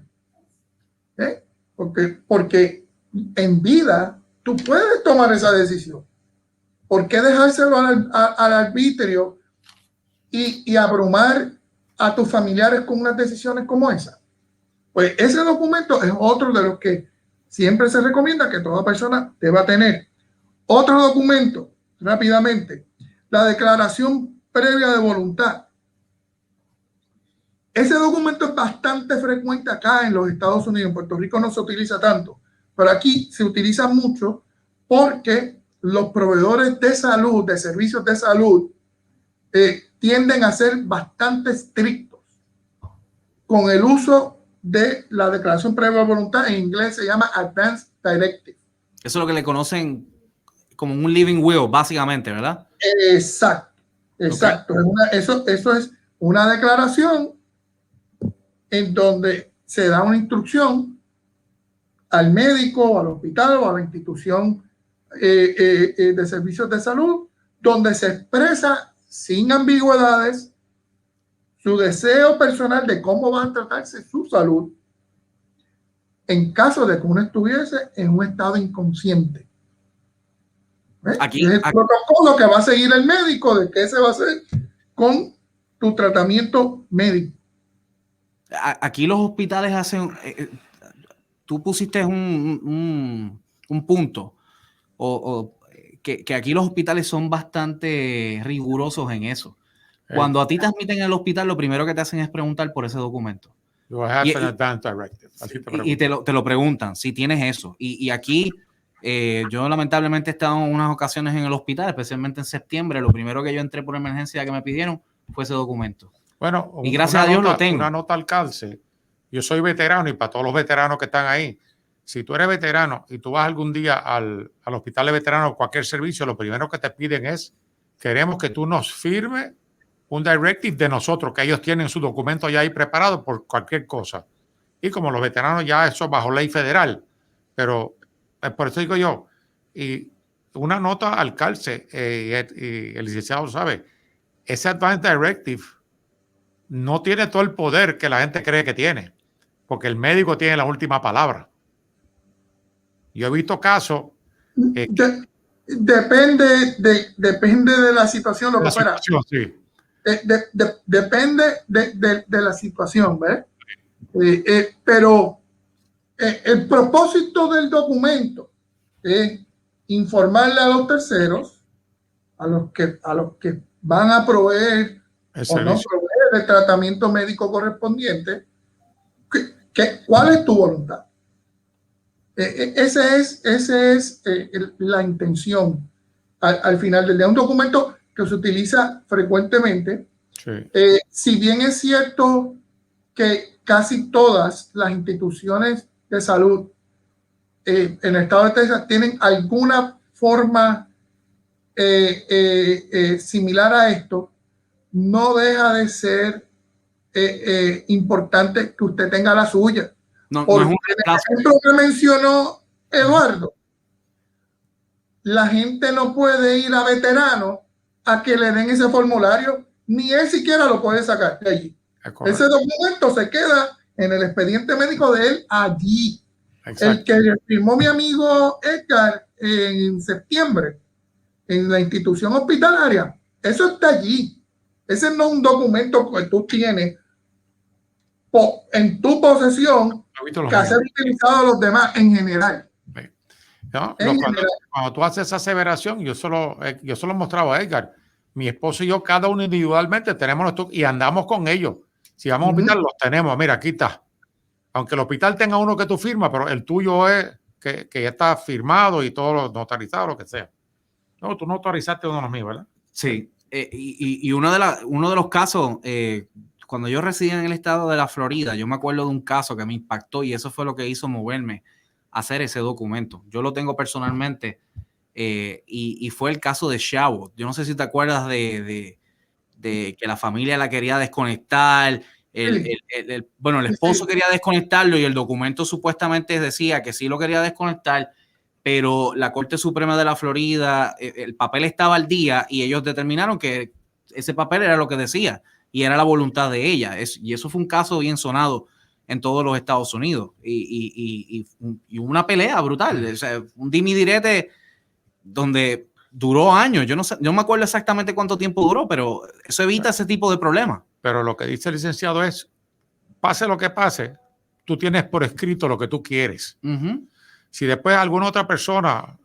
Porque en vida tú puedes tomar esa decisión. ¿Por qué dejárselo al arbitrio y abrumar a tus familiares con unas decisiones como esa? Pues ese documento es otro de los que siempre se recomienda que toda persona deba tener. Otro documento, rápidamente, la declaración previa de voluntad. Ese documento es bastante frecuente acá en los Estados Unidos. En Puerto Rico no se utiliza tanto, pero aquí se utiliza mucho porque los proveedores de salud, de servicios de salud, tienden a ser bastante estrictos con el uso de la declaración previa de voluntad. En inglés se llama Advance Directive. Eso es lo que le conocen como un living will, básicamente, ¿verdad? Exacto. Okay. Eso es una declaración en donde se da una instrucción al médico, al hospital o a la institución de servicios de salud, donde se expresa sin ambigüedades su deseo personal de cómo va a tratarse su salud en caso de que uno estuviese en un estado inconsciente. Aquí es el protocolo que va a seguir el médico de qué se va a hacer con tu tratamiento médico. Aquí los hospitales hacen... tú pusiste un punto que aquí los hospitales son bastante rigurosos en eso. Cuando a ti te admiten en el hospital, lo primero que te hacen es preguntar por ese documento. Y te lo preguntan, si tienes eso. Y aquí, yo lamentablemente he estado en unas ocasiones en el hospital, especialmente en septiembre. Lo primero que yo entré por emergencia que me pidieron fue ese documento. Bueno, y gracias a Dios lo tengo. Una nota al calce. Yo soy veterano y para todos los veteranos que están ahí, si tú eres veterano y tú vas algún día al hospital de veteranos o cualquier servicio, lo primero que te piden es, queremos que tú nos firmes un directive de nosotros, que ellos tienen su documento ya ahí preparado por cualquier cosa. Y como los veteranos ya eso bajo ley federal, pero por eso digo yo, y una nota al calce, y el licenciado lo sabe, ese Advance Directive no tiene todo el poder que la gente cree que tiene, porque el médico tiene la última palabra. Yo he visto casos... depende de la situación, lo que fuera. Sí. Depende de la situación, ¿ves? Pero el propósito del documento es informarle a los terceros, a los que van a proveer o no proveer el tratamiento médico correspondiente, ¿cuál es tu voluntad? Esa es la intención al final del día. Un documento que se utiliza frecuentemente. Sí. Si bien es cierto que casi todas las instituciones de salud en el estado de Texas tienen alguna forma similar a esto, no deja de ser importante que usted tenga la suya. No es Porque un el reemplazo. ejemplo que mencionó Eduardo, la gente no puede ir a veterano a que le den ese formulario, ni él siquiera lo puede sacar de allí. Ese documento se queda en el expediente médico de él allí. Exacto. El que firmó mi amigo Edgar en septiembre en la institución hospitalaria, eso está allí. Ese no es un documento que tú tienes en tu posesión que hacer utilizado a los demás en general. ¿No? Cuando tú haces esa aseveración, yo solo he mostrado a Edgar. Mi esposo y yo, cada uno individualmente, tenemos nuestro y andamos con ellos. Si vamos a un hospital, los tenemos. Mira, aquí está. Aunque el hospital tenga uno que tú firmas, pero el tuyo es que ya está firmado y todo lo notarizado, lo que sea. No, tú notarizaste uno de los míos, ¿verdad? Sí. Y uno de los casos, cuando yo residía en el estado de la Florida, yo me acuerdo de un caso que me impactó y eso fue lo que hizo moverme a hacer ese documento. Yo lo tengo personalmente y fue el caso de Shawot. Yo no sé si te acuerdas de que la familia la quería desconectar. El esposo quería desconectarlo y el documento supuestamente decía que sí lo quería desconectar, pero la Corte Suprema de la Florida, el papel estaba al día y ellos determinaron que ese papel era lo que decía y era la voluntad de ella. Y eso fue un caso bien sonado en todos los Estados Unidos y una pelea brutal, o sea, un dimi direte donde duró años. Yo no me acuerdo exactamente cuánto tiempo duró, pero eso evita ese tipo de problemas. Pero lo que dice el licenciado es, pase lo que pase, tú tienes por escrito lo que tú quieres. Si después alguna otra persona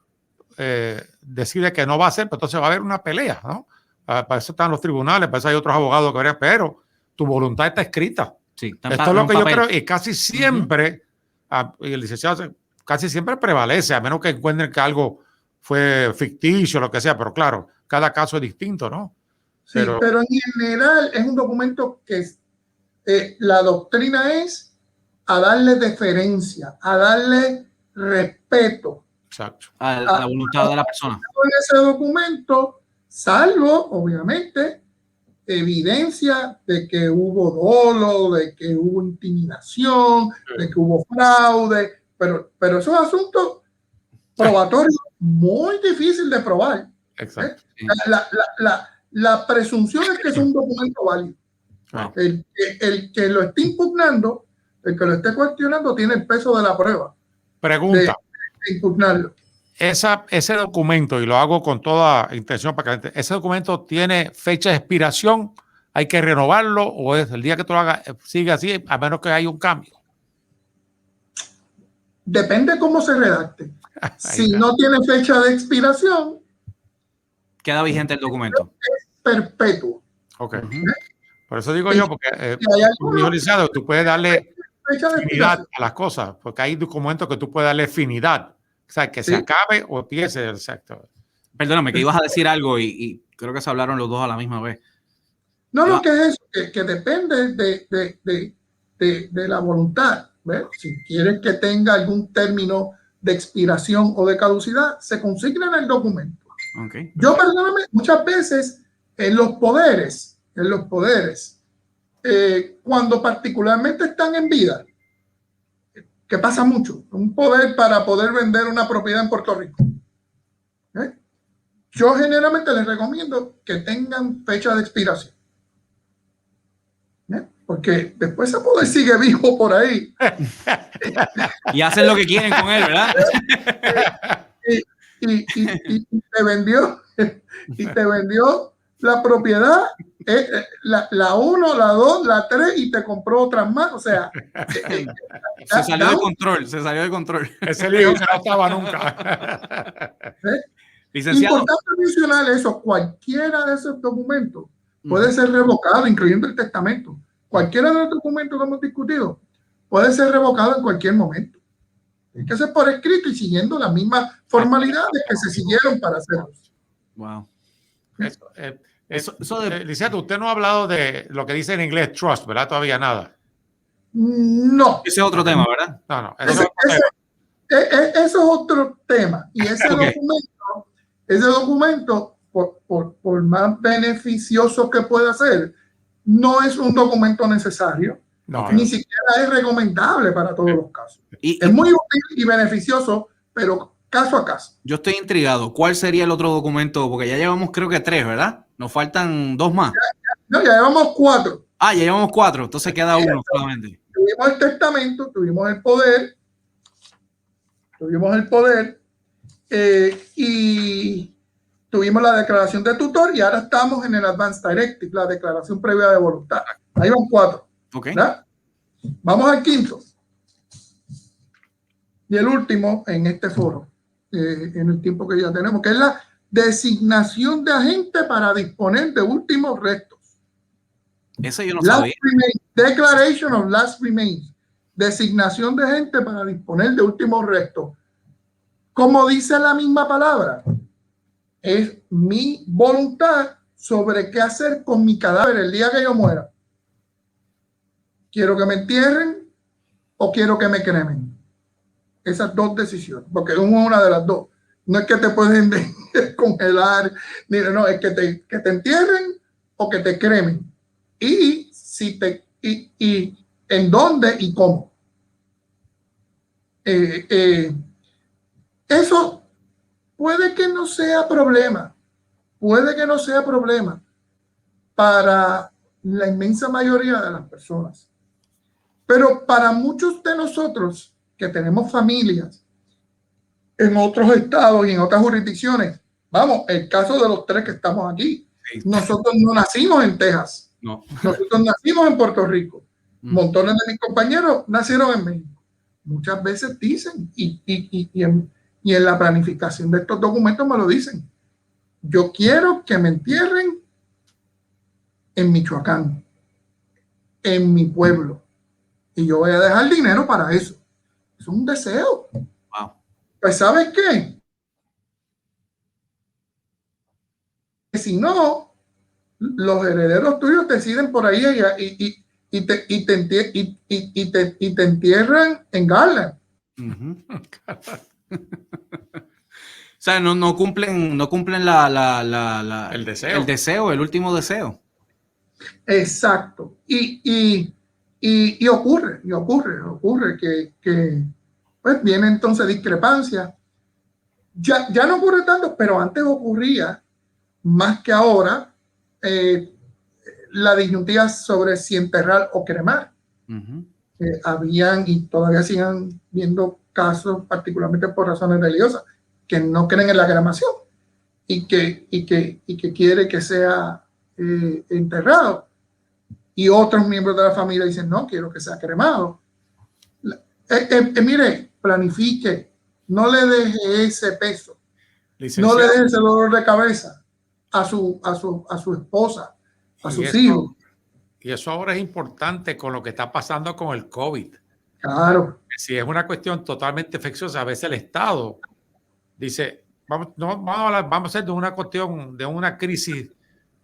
decide que no va a hacer, pues entonces va a haber una pelea, ¿no? Para eso están los tribunales, para eso hay otros abogados que verían, pero tu voluntad está escrita. Sí, esto es lo que yo creo, y casi siempre, y el licenciado casi siempre prevalece, a menos que encuentren que algo fue ficticio, lo que sea, pero claro, cada caso es distinto, ¿no? Sí, pero en general es un documento que la doctrina es a darle deferencia, a darle respeto. Exacto. A la voluntad de la persona. Con ese documento, salvo, obviamente, evidencia de que hubo dolo, de que hubo intimidación, de que hubo fraude, pero esos asuntos probatorios muy difícil de probar. Exacto. La presunción es que es un documento válido. Wow. El que lo esté impugnando, el que lo esté cuestionando, tiene el peso de la prueba. Pregunta. De impugnarlo. Ese documento, y lo hago con toda intención para que ese documento tiene fecha de expiración, hay que renovarlo, o es el día que tú lo hagas, sigue así, a menos que haya un cambio. Depende cómo se redacte. Si no tiene fecha de expiración, queda vigente el documento. Es perpetuo. Ok. Por eso digo yo, porque visualizado, tú puedes darle finidad a las cosas, porque hay documentos que tú puedes darle finidad. O sea, que se acabe o empiece el sector. Perdóname, que ibas a decir algo y creo que se hablaron los dos a la misma vez. No, lo que es eso, que depende de la voluntad. ¿Ves? Si quieres que tenga algún término de expiración o de caducidad, se consigna en el documento. Okay. Yo personalmente, muchas veces en los poderes, cuando particularmente están en vida, que pasa mucho, un poder para poder vender una propiedad en Puerto Rico. Yo generalmente les recomiendo que tengan fecha de expiración. Porque después ese poder sigue vivo por ahí. Y hacen lo que quieren con él, ¿verdad? y te vendió la propiedad, la 1, la 2, la 3 y te compró otras más. O sea, se salió de control. Ese lío que no estaba nunca. Licenciado. Importante mencionar eso, cualquiera de esos documentos puede ser revocado, incluyendo el testamento. Cualquiera de los documentos que hemos discutido puede ser revocado en cualquier momento. Hay que ser por escrito y siguiendo las mismas formalidades que se siguieron para hacerlo. Wow. Licenciado, usted no ha hablado de lo que dice en inglés trust, ¿verdad? Todavía nada. No. Ese es otro tema, ¿verdad? No. Eso es otro tema. Y ese documento, por más beneficioso que pueda ser, no es un documento necesario. Ni siquiera es recomendable para todos los casos. Es muy útil y beneficioso, pero caso a caso. Yo estoy intrigado. ¿Cuál sería el otro documento? Porque ya llevamos creo que 3, ¿verdad? Nos faltan 2 más. No, ya llevamos 4. Ya llevamos 4. Entonces queda uno solamente. Tuvimos el testamento, tuvimos el poder, y tuvimos la declaración de tutor, y ahora estamos en el Advance Directive, la declaración previa de voluntad. Ahí van 4. Okay. Vamos al quinto y el último en este foro, en el tiempo que ya tenemos, que es la designación de agente para disponer de últimos restos. Ese yo no sabía. Declaration of Last Remains. Designación de agente para disponer de últimos restos. Como dice la misma palabra, es mi voluntad sobre qué hacer con mi cadáver el día que yo muera. ¿Quiero que me entierren o quiero que me cremen? Esas 2 decisiones, porque es una de las 2. No es que te pueden congelar, no, es que te entierren o que te cremen. Y en dónde y cómo. Eso puede que no sea problema. Puede que no sea problema para la inmensa mayoría de las personas. Pero para muchos de nosotros que tenemos familias en otros estados y en otras jurisdicciones, vamos, el caso de los 3 que estamos aquí, nosotros no nacimos en Texas, nosotros nacimos en Puerto Rico, montones de mis compañeros nacieron en México. Muchas veces dicen, y en la planificación de estos documentos me lo dicen, yo quiero que me entierren en Michoacán, en mi pueblo. Y yo voy a dejar dinero para eso. Es un deseo. Wow. Pues ¿sabes qué? Que si no, los herederos tuyos deciden por ahí y te entierran en Garland. O sea, no cumplen el deseo, el último deseo. Exacto. Y ocurre que pues viene entonces discrepancia. Ya no ocurre tanto, pero antes ocurría más que ahora la disyuntiva sobre si enterrar o cremar. Habían y todavía siguen viendo casos, particularmente por razones religiosas, que no creen en la cremación y que quiere que sea enterrado. Y otros miembros de la familia dicen, no, quiero que sea cremado. Mire, planifique, no le deje ese peso, no le deje ese dolor de cabeza a su esposa, a sus hijos. Y eso ahora es importante con lo que está pasando con el COVID. Claro. Si es una cuestión totalmente infecciosa, a veces el Estado dice, vamos a hacer de una cuestión, de una crisis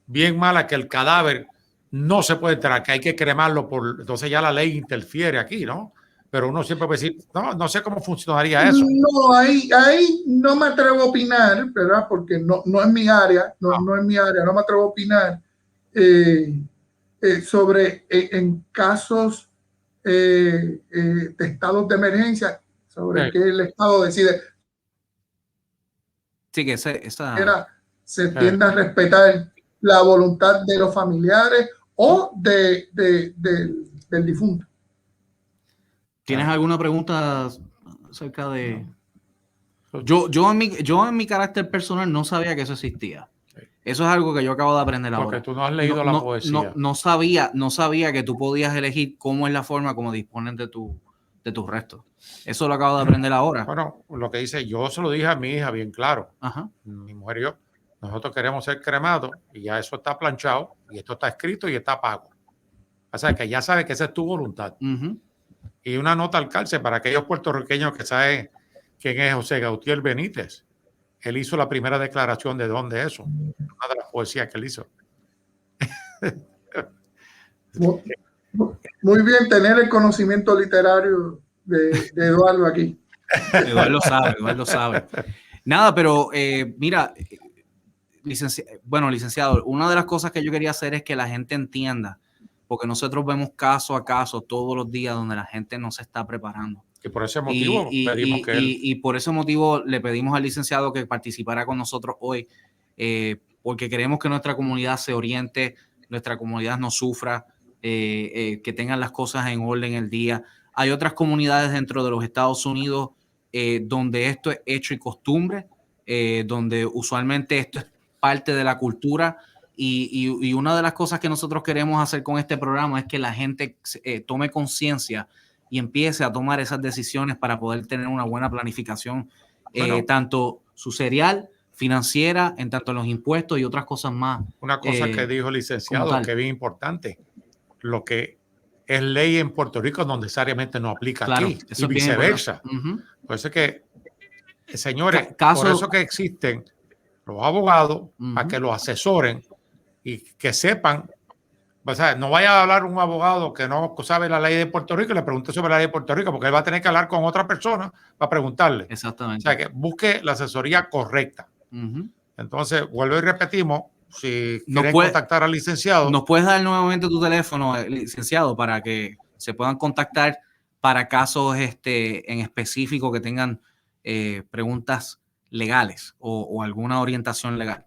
bien mala, que el cadáver no se puede enterrar, que hay que cremarlo, entonces ya la ley interfiere aquí, ¿no? Pero uno siempre puede decir, no sé cómo funcionaría eso. No, ahí no me atrevo a opinar, ¿verdad? Porque no es mi área, no es mi área, no me atrevo a opinar sobre en casos de estados de emergencia, sobre qué el Estado decide. Sí, que se tiende a respetar la voluntad de los familiares o del difunto. ¿Tienes alguna pregunta acerca de...? Yo en mi carácter personal no sabía que eso existía. Eso es algo que yo acabo de aprender ahora. Porque tú no has leído la poesía. No sabía que tú podías elegir cómo es la forma como disponen de tus restos. Eso lo acabo de aprender ahora. Bueno, lo que dice, yo se lo dije a mi hija bien claro. Ajá. Mi mujer y yo, nosotros queremos ser cremados y ya eso está planchado y esto está escrito y está pago. O sea, que ya sabes que esa es tu voluntad. Y una nota al cárcel para aquellos puertorriqueños que saben quién es José Gautier Benítez. Él hizo la primera declaración de dónde eso. Una de las poesías que él hizo. Muy bien tener el conocimiento literario de Eduardo aquí. Eduardo sabe, Eduardo sabe. Nada, pero mira, licenciado, una de las cosas que yo quería hacer es que la gente entienda, porque nosotros vemos caso a caso todos los días donde la gente no se está preparando. Y por ese motivo pedimos que y por ese motivo le pedimos al licenciado que participara con nosotros hoy, porque queremos que nuestra comunidad se oriente, nuestra comunidad no sufra, que tengan las cosas en orden el día. Hay otras comunidades dentro de los Estados Unidos donde esto es hecho y costumbre, donde usualmente esto es parte de la cultura. Y una de las cosas que nosotros queremos hacer con este programa es que la gente tome conciencia y empiece a tomar esas decisiones para poder tener una buena planificación, tanto sucesorial, financiera, en tanto los impuestos y otras cosas más. Una cosa que dijo el licenciado que es bien importante, lo que es ley en Puerto Rico no necesariamente no aplica aquí, y viceversa. Por eso es que, señores, por eso que existen los abogados, para que los asesoren y que sepan. O sea, no vaya a hablar un abogado que no sabe la ley de Puerto Rico y le pregunte sobre la ley de Puerto Rico, porque él va a tener que hablar con otra persona para preguntarle. Exactamente. O sea, que busque la asesoría correcta. Entonces, vuelvo y repetimos, si quieren contactar al licenciado. ¿Nos puedes dar nuevamente tu teléfono, licenciado, para que se puedan contactar para casos en específico que tengan preguntas legales o alguna orientación legal?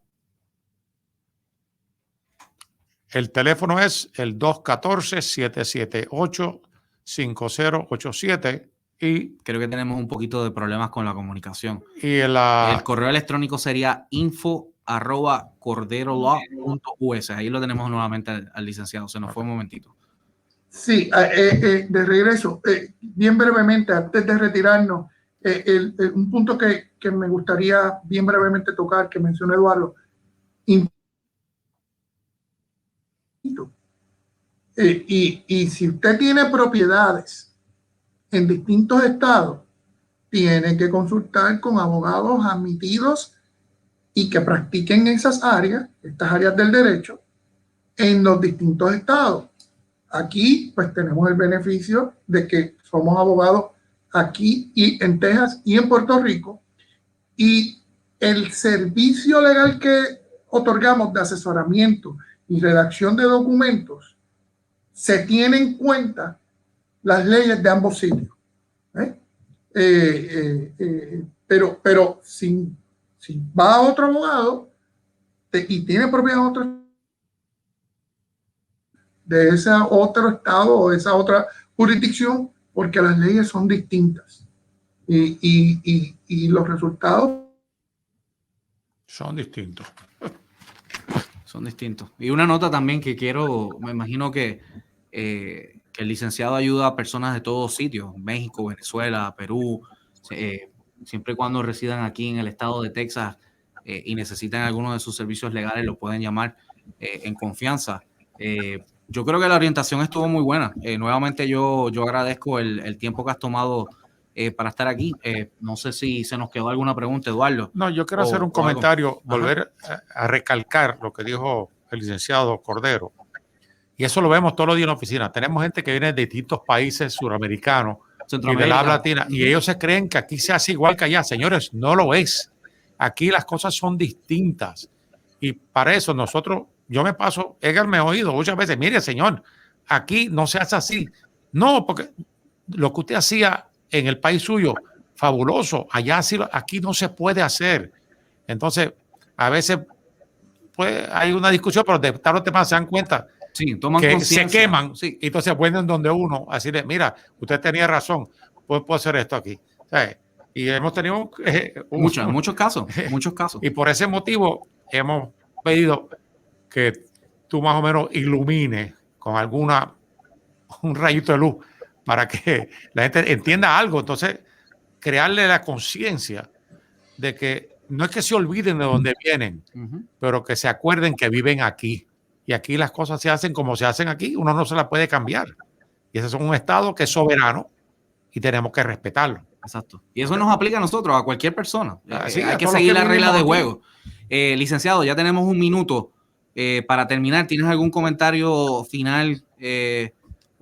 El teléfono es el 214-778-5087 y creo que tenemos un poquito de problemas con la comunicación. Y el correo electrónico sería info@corderolaw.us. Ahí lo tenemos nuevamente al licenciado. Se nos fue un momentito. Sí, de regreso, bien brevemente, antes de retirarnos, un punto que me gustaría bien brevemente tocar, que mencionó Eduardo. Y si usted tiene propiedades en distintos estados, tiene que consultar con abogados admitidos y que practiquen esas áreas, estas áreas del derecho, en los distintos estados. Aquí, pues tenemos el beneficio de que somos abogados aquí y en Texas y en Puerto Rico, y el servicio legal que otorgamos de asesoramiento y redacción de documentos, se tiene en cuenta las leyes de ambos sitios. Pero si va a otro abogado y tiene propiedad de ese otro estado o de esa otra jurisdicción, porque las leyes son distintas y los resultados son distintos. Son distintos. Y una nota también que quiero, me imagino que el licenciado ayuda a personas de todos sitios, México, Venezuela, Perú, siempre y cuando residan aquí en el estado de Texas y necesitan alguno de sus servicios legales, lo pueden llamar en confianza. Yo creo que la orientación estuvo muy buena. Nuevamente yo agradezco el tiempo que has tomado para estar aquí. No sé si se nos quedó alguna pregunta, Eduardo. No, yo quiero hacer un comentario, volver a recalcar lo que dijo el licenciado Cordero. Y eso lo vemos todos los días en la oficina. Tenemos gente que viene de distintos países suramericanos y de la habla latina, y ellos se creen que aquí se hace igual que allá. Señores, no lo es. Aquí las cosas son distintas. Y para eso nosotros, yo me paso, Edgar me ha oído muchas veces, mire, señor, aquí no se hace así. No, porque lo que usted hacía en el país suyo, fabuloso. Allá sí, aquí no se puede hacer. Entonces, a veces pues, hay una discusión, pero de tarde o temprano se dan cuenta que se queman. Sí. Y entonces vuelven donde uno, así de, mira, usted tenía razón, pues puedo hacer esto aquí. ¿Sabes? Y hemos tenido muchos casos. Y por ese motivo hemos pedido que tú más o menos ilumines con un rayito de luz para que la gente entienda algo. Entonces, crearle la conciencia de que no es que se olviden de dónde vienen, pero que se acuerden que viven aquí. Y aquí las cosas se hacen como se hacen aquí. Uno no se las puede cambiar. Y ese es un estado que es soberano y tenemos que respetarlo. Exacto. Y eso nos aplica a nosotros, a cualquier persona. Hay que seguir la regla de juego. Licenciado, ya tenemos un minuto para terminar. ¿Tienes algún comentario final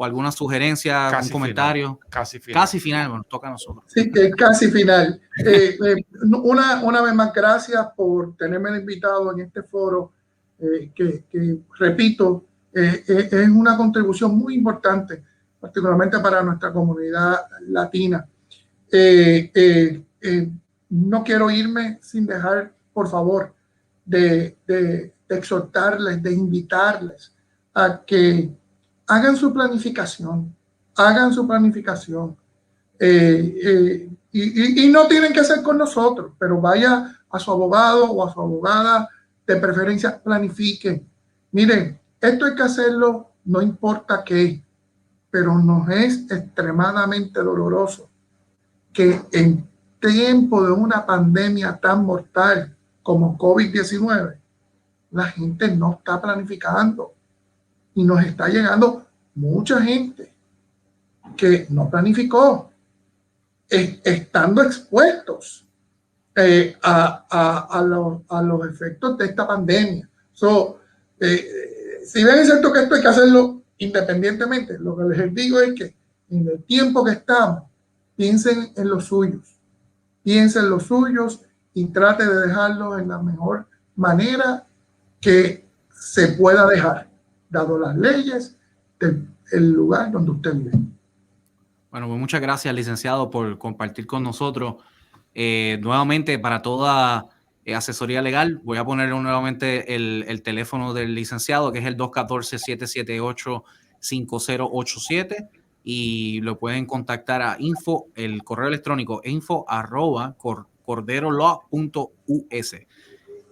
o alguna sugerencia, Casi un comentario. Casi Casi final, bueno, toca a nosotros. Sí, que casi final. Una vez más, gracias por tenerme invitado en este foro, que repito, es una contribución muy importante, particularmente para nuestra comunidad latina. No quiero irme sin dejar, por favor, de exhortarles, de invitarles a que hagan su planificación, y no tienen que ser con nosotros, pero vaya a su abogado o a su abogada, de preferencia, planifiquen. Miren, esto hay que hacerlo, no importa qué, pero nos es extremadamente doloroso que en tiempo de una pandemia tan mortal como COVID-19, la gente no está planificando y nos está llegando mucha gente que no planificó, estando expuestos a los efectos de esta pandemia. Si bien es cierto que esto hay que hacerlo independientemente, lo que les digo es que en el tiempo que estamos, piensen en los suyos, y trate de dejarlos en la mejor manera que se pueda dejar, dado las leyes del lugar donde usted vive. Bueno, pues muchas gracias, licenciado, por compartir con nosotros. Nuevamente, para toda asesoría legal, voy a poner nuevamente el teléfono del licenciado, que es el 214-778-5087, y lo pueden contactar a el correo electrónico info@corderolaw.us.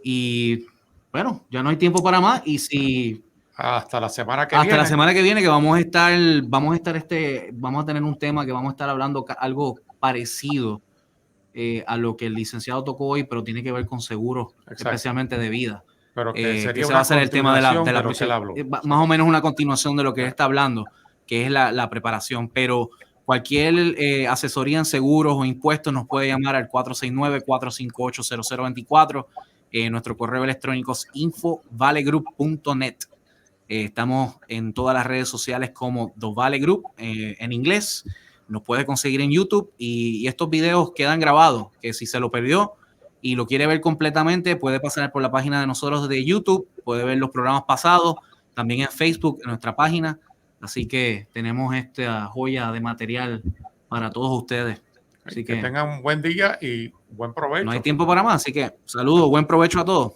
Y bueno, ya no hay tiempo para más, y si hasta la semana que hasta viene. la semana que viene, que vamos a tener un tema que vamos a estar hablando algo parecido a lo que el licenciado tocó hoy, pero tiene que ver con seguros, especialmente de vida. Pero que sería ese va a ser el tema de la más o menos una continuación de lo que él está hablando, que es la preparación. Pero cualquier asesoría en seguros o impuestos nos puede llamar al 469-458-0024. Nuestro correo electrónico es info.valegroup.net. Estamos en todas las redes sociales como The Vale Group, en inglés. Nos puede conseguir en YouTube, y estos videos quedan grabados, que si se lo perdió y lo quiere ver completamente, puede pasar por la página de nosotros de YouTube, puede ver los programas pasados, también en Facebook, en nuestra página. Así que tenemos esta joya de material para todos ustedes. Así que tengan un buen día y buen provecho. No hay tiempo para más, así que saludos, buen provecho a todos.